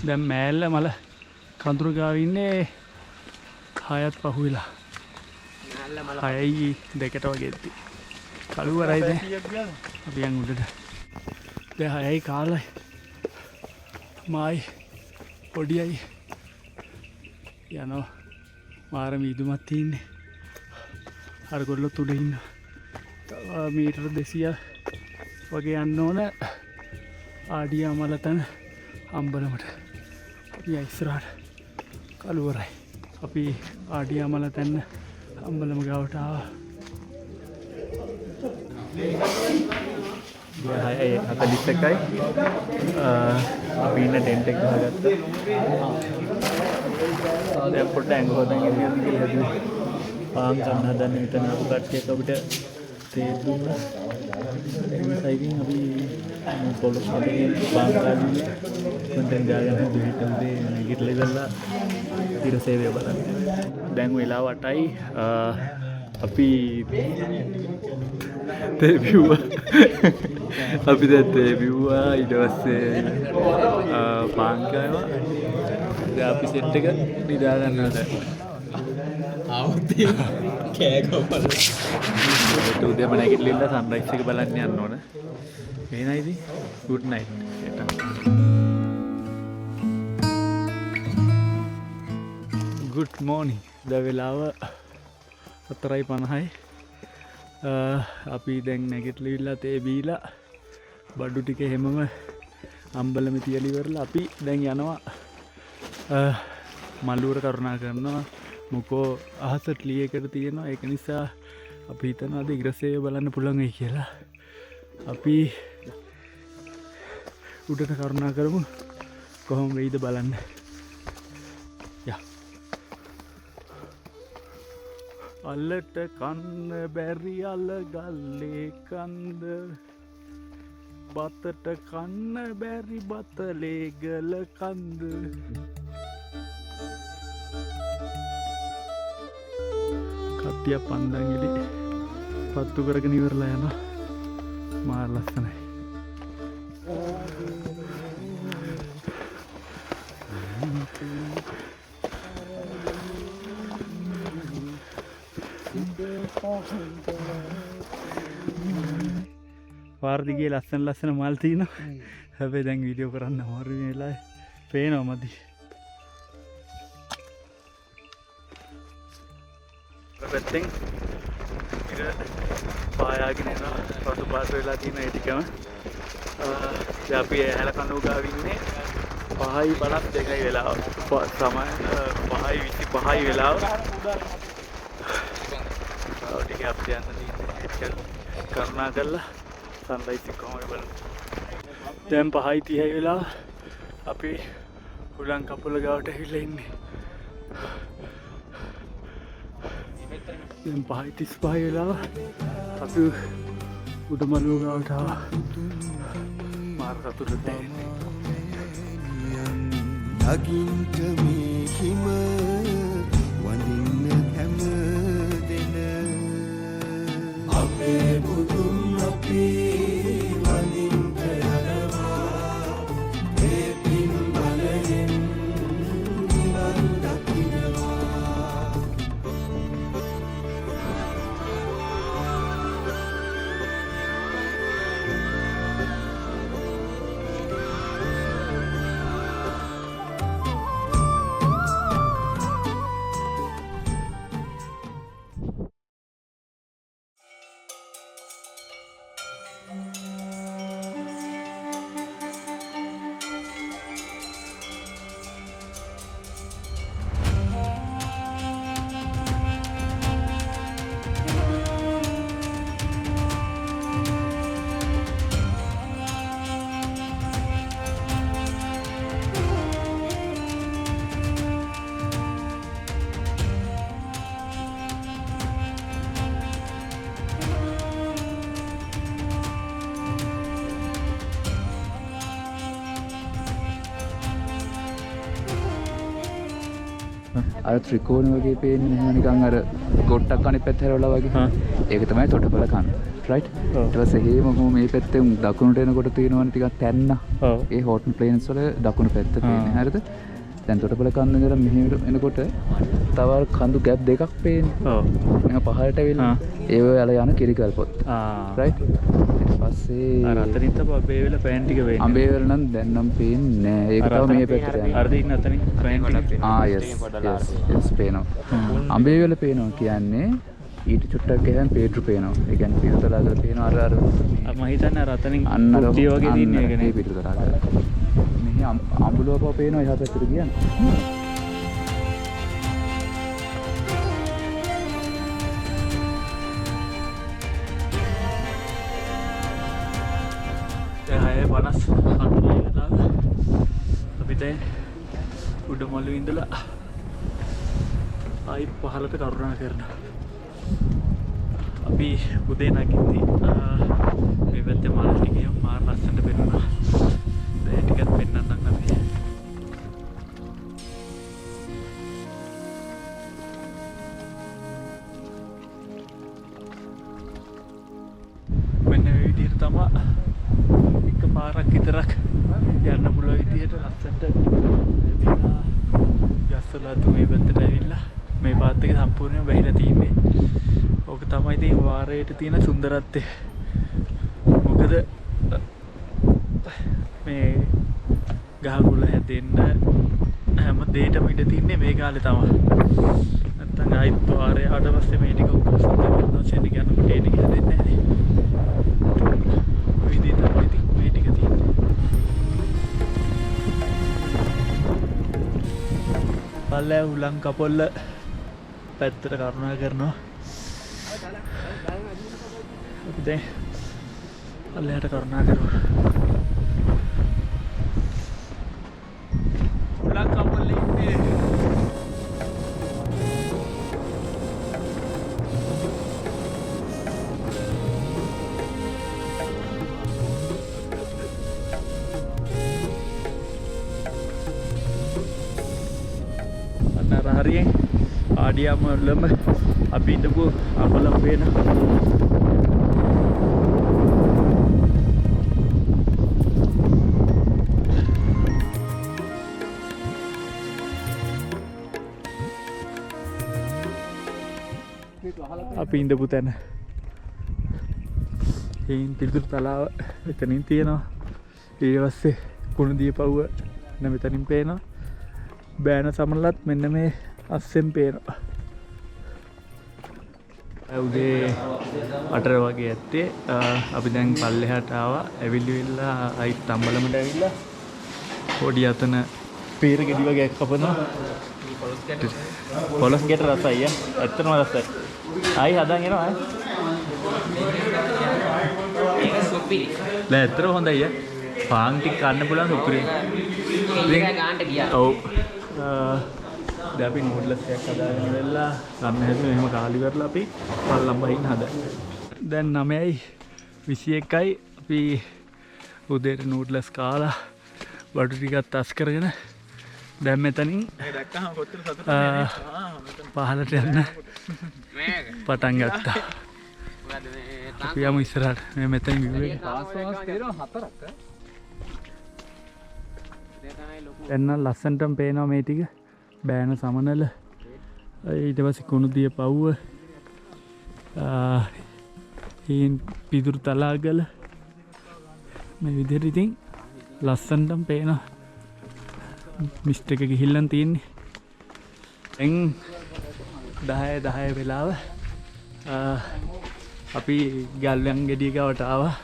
A: දැන් මෑල්ල මල කඳුරු ගාව ඉන්නේ 6ත් පහුවෙලා. 6:02ට වගේ ඇති. කළුවරයි දැන්. අපි යන් උඩට. දැන් 6:00යි කාලයි. මායි පොඩියයි යනවා. මාර මීදුමක් තියෙන්නේ. අර ගොල්ලොත් උඩ ඉන්නවා. තව මීටර 200 වගේ යන්න ඕන ආඩියා මලතන අම්බලමට. අපි ඉස්සරහට කළුවරයි. අපි ආඩියා මලතන අම්බලම ගාවට ආවා. 6:41යි. අපි ඉන්න ටෙන්ට් එක ගහගත්තා. දැන් පොඩ්ඩක් ඇඟ හොදන් ඉන්න කියලා හදුවා. පාන් ගන්න හදන්නේ මෙතන අපු කට්ටියක් අපිට තේ දුන්නා. ඒකයිකින් අපි පොලොස් වලින් පාන් ගන්න කොන්ටෙන් දාගෙන හදුවා. ඊට ඉඳලා තිර සේවය බලන්න. දැන් වෙලාව 8යි. අපි තේ බිව්වා. අපි දැන් තේ බිව්වා. ඊට පස්සේ පාන් කෑවා. දැන් අපි සෙට් එක නිදා ගන්නවා දැන්. ආවොත් කෑ ගහපල. ඒත් උදේම නැගිටලා සන්රයිස් එක බලන්න යන්න ඕන. එහෙනයිද? good night. good morning. දැන් වෙලාව 4:50යි. අපි දැන් නැගිටලා තේ බීලා බඩු ටික හැමම අම්බලම තියලා ඉවරලා අපි දැන් යනවා මල්ලුවර කරුණා කරනවා. මොකෝ අහසට ලියකට තියෙනවා. ඒක නිසා අපි හිතනවා අද ඉරසේව බලන්න පුළුවන් වෙයි කියලා. අපි උඩට කරුණා කරමු. කොහොම වෙයිද බලන්න. යා අල්ලට කන්න බැරි අල ගල්ලේ කන්ද බතට කන්න බැරි බතලේ ගල කන්ද කට්ටියක් පන්දන් එලි පත්තු කරගෙන ඉවරලා යනවා. මාර ලස්සනයි. පාර දිගේ ලස්සන මල් තියෙනවා. හැබැයි දැන් වීඩියෝ කරන්න අමාරු වෙලා පේනවා මදි. පැත්තෙන් පායාගෙන යනවා. රතු පාට වෙලා තියෙන ඒ ටිකම. දැන් අපි ඇහැල කඳු ගාව ඉන්නේ 5:52 වෙලාව. සමය 5:25 වෙලාව. ටික අපිට යන්න තියෙන්නේ. කරුණා කරලා සන්ලයිට් එක කොහොමද බලමු. දැන් 5:30 වෙලාව. අපි හුලං කපුල ගාවට ඇවිල්ලා ඉන්නේ. දැන් 5:35 වෙලාව. අපි උඩමළුව ගාවට ආවා. මාර සතුටුයි දැනෙන්නේ.
D: නගින්ට මේ හිම වඳින්න හැම දෙන අපේ බුදුන් අපේ වඳින්ට යනවා ඒ පින් බලයෙන් නිවන් දකින්නවා.
B: අර ත්‍රිකෝණ වගේ පේන්නේ නැහැ නිකන් අර ගොට්ටක් අනිත් පැත්ත හැරවලා වගේ. ඒක තමයි තොටපළ කන්න. රයිට්? ඊට පස්සේ හේම මේ පැත්තෙන් දකුණට එනකොට තියෙනවනේ ටිකක් තැන්න. ඒ හොටන් ප්ලේන්ස් වල දකුණු පැත්ත පේන්නේ. හරිද? දැන් තොටපළ කන්න ඉඳලා මෙහෙම එනකොට තව කඳු ගැප් දෙකක් පේන්නේ. ඔව්. මම පහළට ඇවිල්ලා ඒ වල යන කිරිකල් පොත්. රයිට්? ඊට පස්සේ
A: අර අතරින් තමයි අබේ වෙල පෑන් ටික වෙන්නේ.
B: අබේ වෙල නම් දැන් නම් පේන්නේ නැහැ. ඒක තව මේ පැත්තට යනවා.
A: අර දින්න අතරින් පෑන් ටික.
B: yes පේනවා. අබේ වෙල පේනවා කියන්නේ ඊට චුට්ටක් ගියන් පේට්‍රු පේනවා. ඒ කියන්නේ පිටුතලාගල පේනවා අර
A: මම හිතන්නේ අර අතරින්
B: අන්න
A: කුට්ටිය වගේ දින්නේ ඒක නේ.
B: පිටුතලාගල. මෙහි අඹුලුවපව පේනවා එහා පැත්තට ගියන්.
A: අපි දැන් උඩමළුවේ ඉඳලා ආයි පහළට කරුණා කරනවා. අපි උදේ නැගිටි මේ පැත්තේ මාල් ටිකේ මාර ලස්සනට පෙන්වනවා. දැන් ටිකක් පෙන්වන්නම් අපි. මෙන්න මේ විදිහට තමයි එක පාරක් විතරක් යන්න පුළුවන් විදිහට ලස්සනට යස්සලාතු මේ පැත්තට ඇවිල්ලා මේ පාත් එක සම්පූර්ණයෙන්ම බැහැලා තියෙන්නේ. ඕක තමයි ඉතින් වාරයට තියෙන සුන්දරත්වය. මොකද මේ ගහකොළ හැදෙන්න හැම දෙයකම ඉඩ තින්නේ මේ කාලේ තමයි. නැත්තම් ආයිත් වාරය ආවට පස්සේ මේ ටික ඔක්කොම සුන්දර වෙනවා. සෙන් එක යනකොට ඒ ටික හැදෙන්නේ නැහැ. ඔය විදිහට තමයි ඉතින් මේ ටික තියෙන්නේ. පල්ලෑ උලං කපොල්ල පැත්තට කරුණා කරනවා. අපි දැන් පල්ලෑට කරුණා කරනවා. උලං කපොල්ල ඉන්නේ. harian dia lemah api tebu apalah pena අපි ඉඳපු තැන. එයින් පිළිතුරු තලාව එතනින් තියෙනවා. ඊට පස්සේ කුණුදිය පව්ව මෙතනින් පේනවා. බෑන සමනලත් මෙන්න මේ අස්සෙන් පේනවා. උදේ 8 වගේ ඇත්තේ අපි දැන් පල්ලෙහාට ආවා. ඇවිල්ලිවිල්ලා අයිත් තම්බලමට ඇවිල්ලා පොඩි අතන පීර ගෙඩි වගේ කපනවා. පොලොස් ගෙට රසයි ඇත්තටම රසයි. ආයි හදන් එනවා ඒක සුපිරි. නෑ ඇත්තටම හොඳයි පාන් ටික කන්න පුළුවන් සුපිරි. ඉතින් ගානට ගියා. ඔව්. දැන් අපි නූඩ්ලස් එකක් හදාගෙන ඉවරලා ගන්න හැදුවා. එහෙම කාලි කරලා අපි පල්ලම් බහින්න හදා. දැන් 9:21යි අපි උදේට නූඩ්ලස් කාලා බඩු ටිකක් තස් කරගෙන දැන් මෙතනින් දැක්කම කොච්චර සතුටුද පහලට යන්න පටන් ගත්තා. අපි යමු ඉස්සරහට. මේ මෙතනින් විවේක පාස්වාස් තියෙනවා 4ක්. දැන් නම් ලස්සනටම පේනවා මේ ටික. බෑන සමනල ඊට පස්සේ කුණුදිය පව්ව ඊන් පිදුරු තලාගල මේ විදිහට ඉතින් ලස්සනටම පේනවා. මිස්ට් එක ගිහිල්ලන් තියෙන්නේ. දැන් 10 වෙලාව අපි ගල්යන් ගෙඩිය ගාවට ආවා.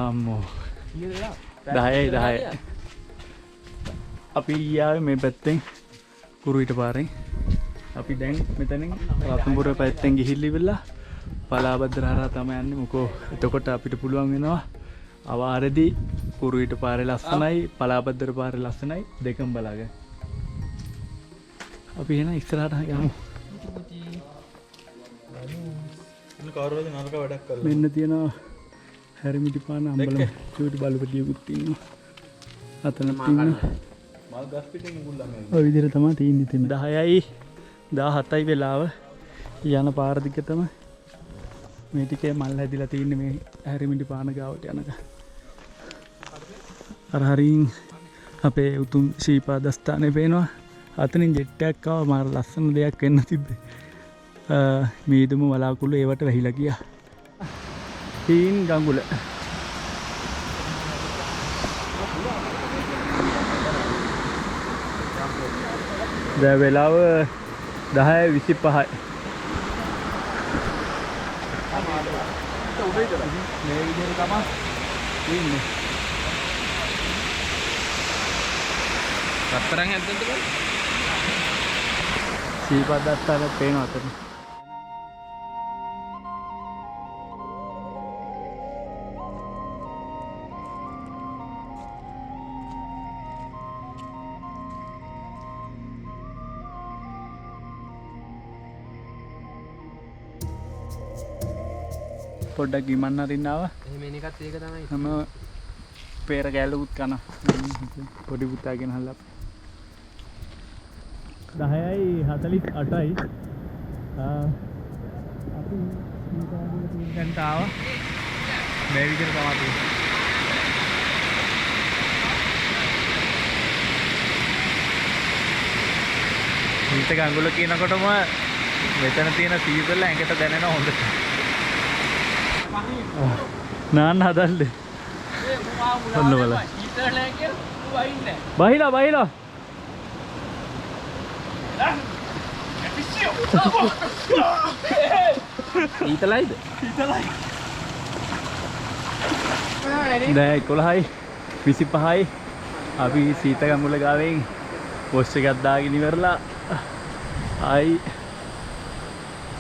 A: අම්මෝ 10 අපි ඊයාවේ මේ පැත්තෙන් කුරුවිට පාරෙන් අපි දැන් මෙතනින් රත්නපුර පැත්තෙන් ගිහිල්ලිවිලා පලාබද්දර හරහා තමයි යන්නේ. මොකෝ එතකොට අපිට පුළුවන් වෙනවා අවාරෙදි කුරුවිට පාරේ ලස්සනයි පලාබද්දර පාරේ ලස්සනයි දෙකම බලාගන්න. අපි එන ඉස්සරහට යමු. කවුරුද නරක වැඩක් කරලා. මෙන්න තියෙනවා හැරිමිටිපාන අම්බලම චූටි බලපතියකුත් තියෙනවා. අතන තියෙනවා මල් ගස් පිටින් මුල්ලා මේ. ඔය විදිහට තමයි තියෙන්නේ. 10යි 17යි වෙලාව යන පාර දිග තමයි මේ ටිකේ මල් හැදිලා තියෙන්නේ මේ හැරිමිටිපාන ගාවට යනක. අර හරින් අපේ උතුම් ශීපාදස්ථානේ පේනවා. අතනින් ජෙට් එකක් ආවා. මාර ලස්සන දෙයක් වෙන්න තිබ්බේ. මීදුම වලාකුළු ඒවට වැහිලා ගියා. හීන් ගඟුල. දැන් වෙලාව 10:25යි. මේ විදිහට තමයි ඉන්නේ. රත්තරන් හැද්දද බලන්න. සීපදත්තර පේනවා අතන. පොඩ්ඩක් ගිමන් අරින්න ආවා. එහෙම එන එකත් ඒක තමයි. මම පෙර කැලුත් කන. පොඩි පුතාගෙන හල්ලා. 10:48යි. අපි ගන්ට ආවා. මේ විදිහට තමයි තියෙන්නේ. හිත ගඟුල කියනකොටම මෙතන තියෙන සීතල ඇඟට දැනෙන හොඳට. නාන්න හදල්ලේ. ඔන්න බලන්න. බහිලා. ඊතලයිද? ඊතලයි. දැන් 11යි 25යි අපි සීත ගඟුල ගාවෙන් පෝස්ට් එකක් දාගෙන ඉවරලා ආයි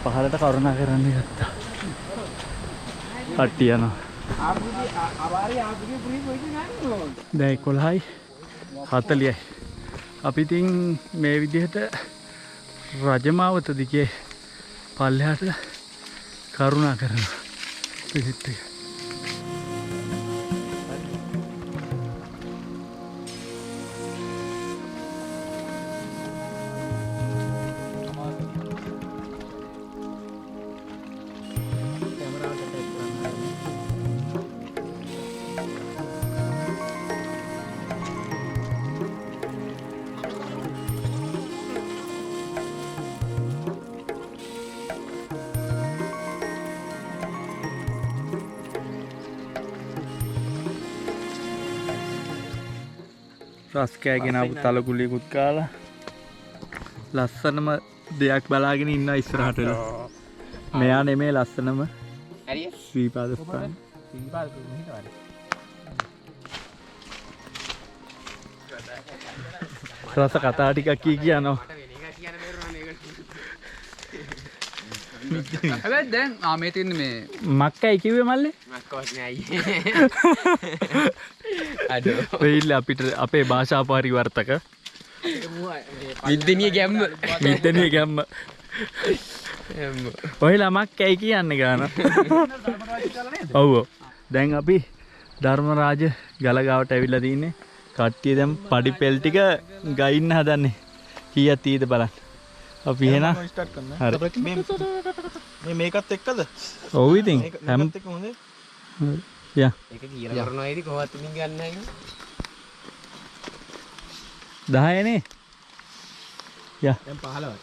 A: පහලට කරුණා කරන්න ගත්තා. කට්ටිය යනවා. දැන් 11යි 40යි. අපි ඉතින් මේ විදිහට රජමාවත දිගේ පල්ලෙහාට කරුණා කරනවා. පිළිත් එක. රස් කෑගෙන ආපු තලගුලියකුත් කාලා ලස්සනම දෙයක් බලාගෙන ඉන්න ඉස්සරහට වෙලා. මෙයා නෙමේ ලස්සනම ශ්‍රීපාදස්ථාන. රස කතා ටිකක් කියනවා.
B: හැබැයි දැන් මේ තියන්නේ මේ
A: මක්කයි කිව්වේ මල්ලේ?
C: මක්කවත් නෑ අයියේ. අඩෝ.
A: වෙයිල්ල අපිට අපේ භාෂා පරිවර්තක
C: විද්දනිය ගැම්ම.
A: මිත්තනිය ගැම්ම. ඔයලා මක්කයි කියන්නේ ගාන. ඔව්. දැන් අපි ධර්මරාජ ගලගාවට ඇවිල්ලා තින්නේ. කට්ටිය දැන් පඩි පෙල් ටික ගයින්න හදන්නේ. කීයක් තීද බලන්න. අපි එහෙනම් හරි.
E: මේ මේකත් එක්කද?
A: ඔව් ඉතින් හැම
E: මේකත් එක්ක හොඳේ.
A: යා
C: ඒක කියලා කරනවා ඉතින් කොහොමද තුමින් ගන්න නැහැ.
A: 10 නේ. යා
E: දැන් 15යි.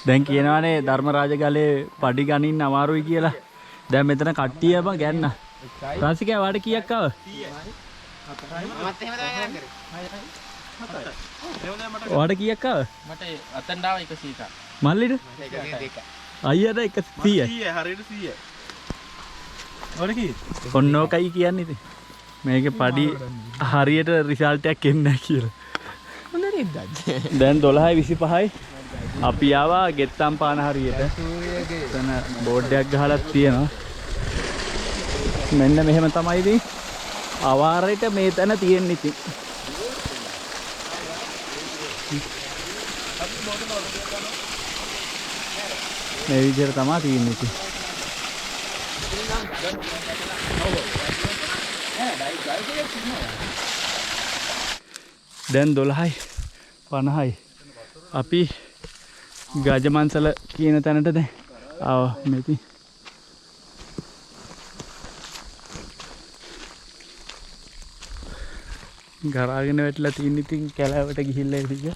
A: දැන් කියනවානේ ධර්මරාජ ගලේ පඩි ගනින්න අමාරුයි කියලා. දැන් මෙතන කට්ටිය බං ගන්න. රසිකයා වාට කීයක් ආව?
C: මමත් එහෙම තමයි කරේ.
A: වාට කීයක් ආව?
C: මට අතෙන් ආව 100ක්.
A: මල්ලිට?
C: 102ක්.
A: අයියට 130යි.
E: 100 හරියට 100. ඔර කී?
A: ඔන්නෝකයි කියන්නේ ඉතින්. මේකේ පඩි හරියට රිසල්ට් එකක් එන්නේ නැහැ කියලා.
C: හොඳ නේද?
A: දැන් 12:25යි. අපි ආවා ගෙත්තම් පාන හරියට. එතන බෝඩ් එකක් ගහලා තියෙනවා. මෙන්න මෙහෙම තමයි ඉතින් අවාරයට මේ තැන තියෙන්නේ ඉතින්. මේ විදිහට තමයි තියෙන්නේ ඉතින්. දැන් 12:50යි. අපි ගජමන්සල කියන තැනට දැන් ආවා මෙති. ගරාගෙන වැටලා තින්න ඉතින් කැලෑවට ගිහිල්ලා ඉතින්.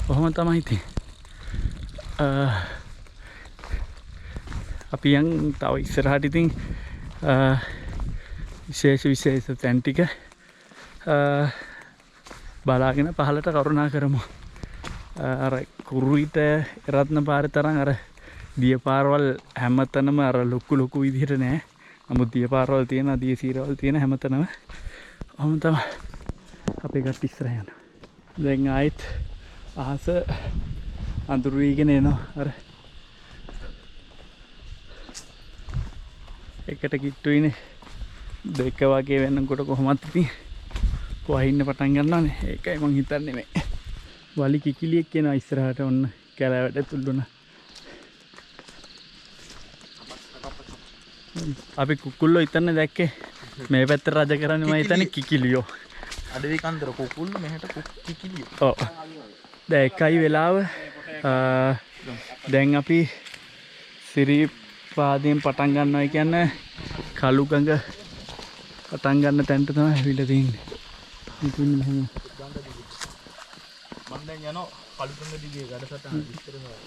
A: කොහොම තමයි ඉතින්. අපි යන් තව ඉස්සරහට ඉතින් විශේෂ තැන් ටික බලාගෙන පහලට කරුණා කරමු. අර කුරුවිට රත්න පාරේ තරම් අර දිය පාරවල් හැමතැනම අර ලොකු විදිහට නෑ. නමුත් දිය පාරවල් තියෙන දිය සීරවල් තියෙන හැමතැනම ඔහොම තමයි අපේ ගැට ඉස්සරහ යනවා. දැන් ආයෙත් අහස අඳුරු වීගෙන එනවා. අර එකට කිට්ටුයිනේ දෙක වගේ වෙනකොට කොහොමත් ඉතින් වහින්න පටන් ගන්නවානේ. ඒකයි මං හිතන්නේ මේ වලි කිකිලියක් එනවා ඉස්සරහට. ඔන්න කැලෑවට තුල්ලුණා. අපි කුකුල්ලෝ ඉතන්නේ දැක්කේ මේ පැත්තට රජ කරන්නේ මම හිතන්නේ කිකිලියෝ.
E: අඩවි කන්දර කුකුල් මෙහෙට කිකිලිය.
A: ඔව්. දැන් එකයි වෙලාව. දැන් අපි සිරිපාදයෙන් පටන් ගන්නවා කියන්නේ කළු ගඟ පටන් ගන්න තැනට තමයි ඇවිල්ලා තියෙන්නේ. ඉතින් මෙහෙම
E: මම දැන් යනවා කළුතුංග දිගේ ගඩසටහන විස්තර කරනවා.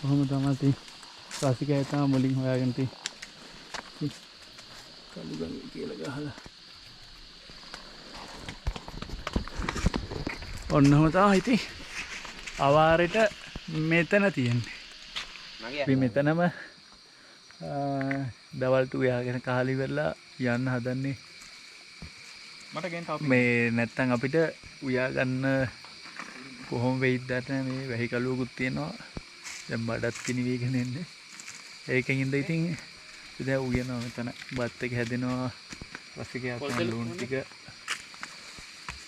A: කොහොම තමයි තියෙන්නේ. රසිකයා තමයි මුලින් හොයාගෙන තියෙන්නේ. කළු ගඟ කියලා ගහලා. ඔන්නම තමයි ඉතින් අවාරෙට මෙතන තියෙන්නේ. අපි මෙතනම දවල්ට උයාගෙන කාලි වෙලා යන්න හදන්නේ.
E: මට ගෙන් තාපි
A: මේ නැත්තම් අපිට උයා ගන්න කොහොම වෙයිද දන්නේ මේ වැහි කළුවකුත් තියෙනවා. දැන් බඩත් කිනි වීගෙන එන්නේ. ඒකෙන් ඉඳ ඉතින් දැන් උයනවා මෙතන. බත් එක හැදෙනවා. රසිකයා තමයි ලුණු ටික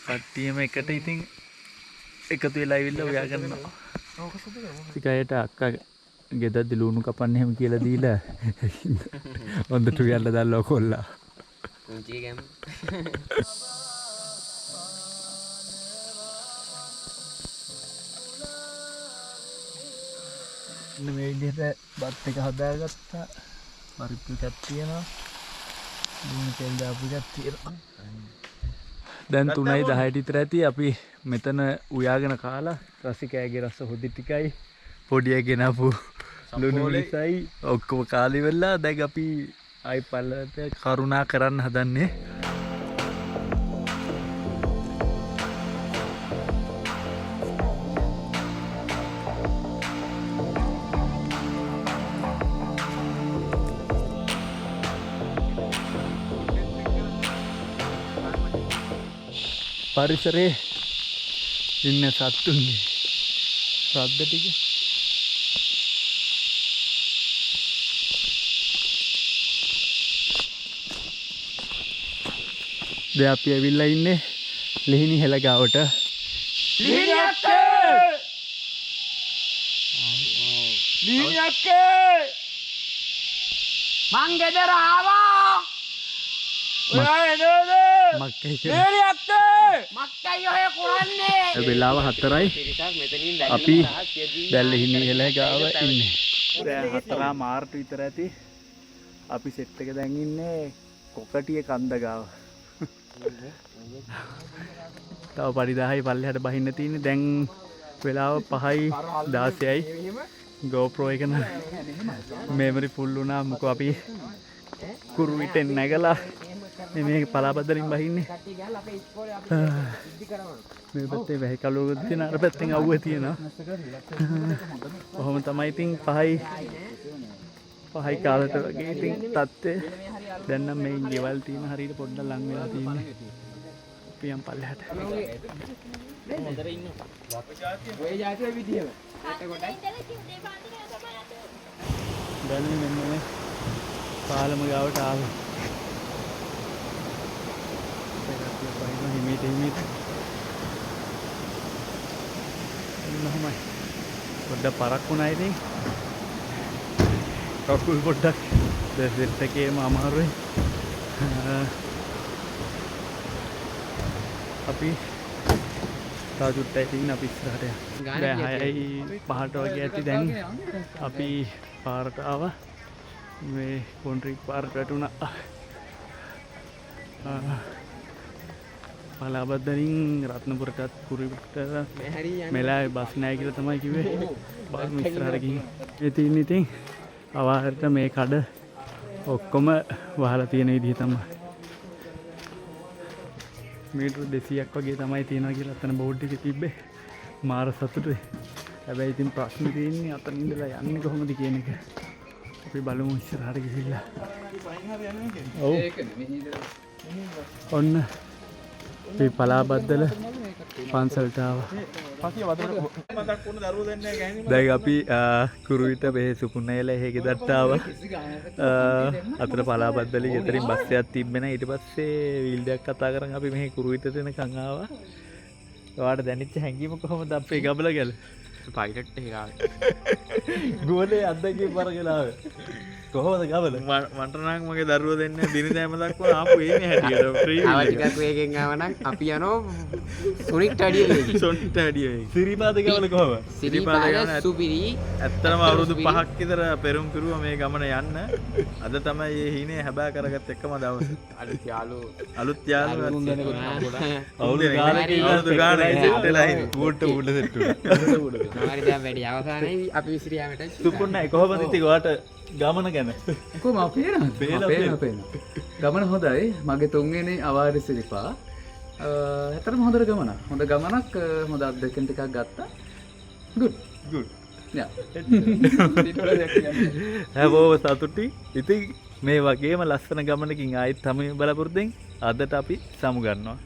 A: කට්ටියම එකට ඉතින් එකතු වෙලා ඉවිල්ලා උයා ගන්නවා. ටිකයට අක්කා ගෙදරදී ලුණු කපන්න එහෙම කියලා දීලා හොඳට උයලා දැල්ලා කොල්ලා.
C: පුංචි ගැම්.
A: මේ විදිහට බත් එක හදාගත්තා. පරිප්පු එකක් තියෙනවා. තෙල් දාපු එකක් තියෙනවා. දැන් 3:10ට විතර ඇති. අපි මෙතන උයාගෙන කාලා රසිකයාගේ රස හොදි ටිකයි පොඩි එකගෙන අපු ලුණු මිසයි ඔක්කොම කාලි වෙලා දැන් අපි ආයි පල්ලට කරුණා කරන්න හදන්නේ. පරිසරයේ ඉන්න සත්තුන්ගේ ශබ්ද ටික දැන් අපි ඇවිල්ලා ඉන්නේ ලිහිණි හෙළ ගාවට. ලිහිණි අක්කේ! ලිහිණි අක්කේ!
C: මං ගෙදර ආවා.
A: ඔයා එනවද? මක්කයි ලිහිණි අක්කේ!
C: මක්කයි ඔය කරන්නේ.
A: වෙලාව 4යි. අපි දැන් ලිහිණි හෙළ ගාව ඉන්නේ. දැන් 4 මාර්ට විතර ඇති. අපි සෙට් එක දැන් ඉන්නේ කොකටිය කන්ද ගාව. තව පරි 10යි පල්ලෙහාට බහින්න තියෙන්නේ. දැන් වෙලාව 5:16යි. GoPro එක නම් මෙමරි ෆුල් වුණා. මොකෝ අපි කුරුවිටෙන් නැගලා මේ පලාබද්දලින් බහින්නේ. මේ පැත්තේ වැහි කලුවක තියෙන අර පැත්තෙන් අවුව තියෙනවා. කොහොම තමයි ඉතින් 5යි කාලට වගේ ඉතින් තත්ත්වය. දැන් නම් මේ ගෙවල් තියෙන හරියට පොඩ්ඩක් ලං වෙලා තියෙන්නේ. අපි යම් පල්ලෙහාට. දැන් මෙන්න මේ පාලම ගාවට ආවා. හිමීට එහෙමයි. පොඩ්ඩක් පරක් වුණා ඉතින්. කකුල් පොඩ්ඩක් සෙට් එකේම අමාරුයි. අපි තාජුට්ටයි තියෙන අපි ඉස්සරහට යනවා. දැන් 6:05ට වගේ ඇති. දැන් අපි පාරට ආවා. මේ කොන්ක්‍රීට් පාරට වැටුණා. පලාබද්දලින් රත්නපුරටත් කුරුවිට මෙලාවේ බස් නැහැ කියලා තමයි කිව්වේ. බලමු ඉස්සරහට ගිහින්. මේ තියෙන ඉතින් අවාහරට මේ කඩ ඔක්කොම වහලා තියෙන විදිහ තමයි. මීටර 200ක් වගේ තමයි තියෙනවා කියලා අතන බෝඩ් එකේ තිබ්බේ. මාර සතුටුයි. හැබැයි ඉතින් ප්‍රශ්නේ තියෙන්නේ අතන ඉඳලා යන්නේ කොහොමද කියන එක. අපි බලමු ඉස්සරහට ගිහිල්ලා. ඔව්. ඔන්න මේ පලාබද්දල පන්සලට ආවා. දැන් අපි කුරුවිට මේ සුපුන්නයල එහෙ ගෙදරට ආවා. අතන පලාබද්දලේ ගෙදරින් බස් එකක් තිබ්බේ නැහැ. ඊට පස්සේ වීල් එකක් කතා කරන් අපි මෙහි කුරුවිටට එනකන් ආවා. ඔයාලට දැනෙච්ච හැඟීම කොහොමද අපේ ගබල ගැල?
E: පයිලට් එක ආවේ.
A: ගෝලේ අද්දගේ පරගෙන ආවේ. කොහොමද ගබල?
E: මට නම් මගේ දරුවෝ දෙන්නේ දිනදෑම දක්වා ආපු එන්නේ හැටියට ෆ්‍රී
C: ආව ටිකක් වේගෙන් ආව නම් අපි යනවා සොනික් ටඩිය වේගෙන්.
E: සොනික් ටඩිය වේගෙන්.
A: සිරිපාද ගබල කොහොමද?
C: සිරිපාද සුපිරි.
E: ඇත්තටම අවුරුදු 5ක් විතර පෙරම් පිරුවා මේ ගමන යන්න. අද තමයි මේ හීනේ හැබෑ කරගත් එකම දවස. අලුත් යාළුවෝ අවුරුදු ගානක් සෙට් වෙලා ඉන්නේ. ඌට සෙට් වුණා.
C: හරි දැන් වැඩි අවසානයේ අපි විසිරියාමට
A: සුපුන්නයි කොහොමද ඉතින් ඔයාට ගමන ගැන?
B: කොහොම පේනවා. ගමන හොඳයි. මගේ තුන්වෙනි අවාරි සිරිපා. ඇත්තටම හොඳට ගමනක්. හොඳ ගමනක්. හොඳ අත්දැකීම් ටිකක් ගත්තා. good. යා.
A: හැබෝව සතුටි. ඉතින් මේ වගේම ලස්සන ගමනකින් ආයෙත් තමයි බලාපොරොත්තු වෙන්නේ. අදට අපි සමු ගන්නවා.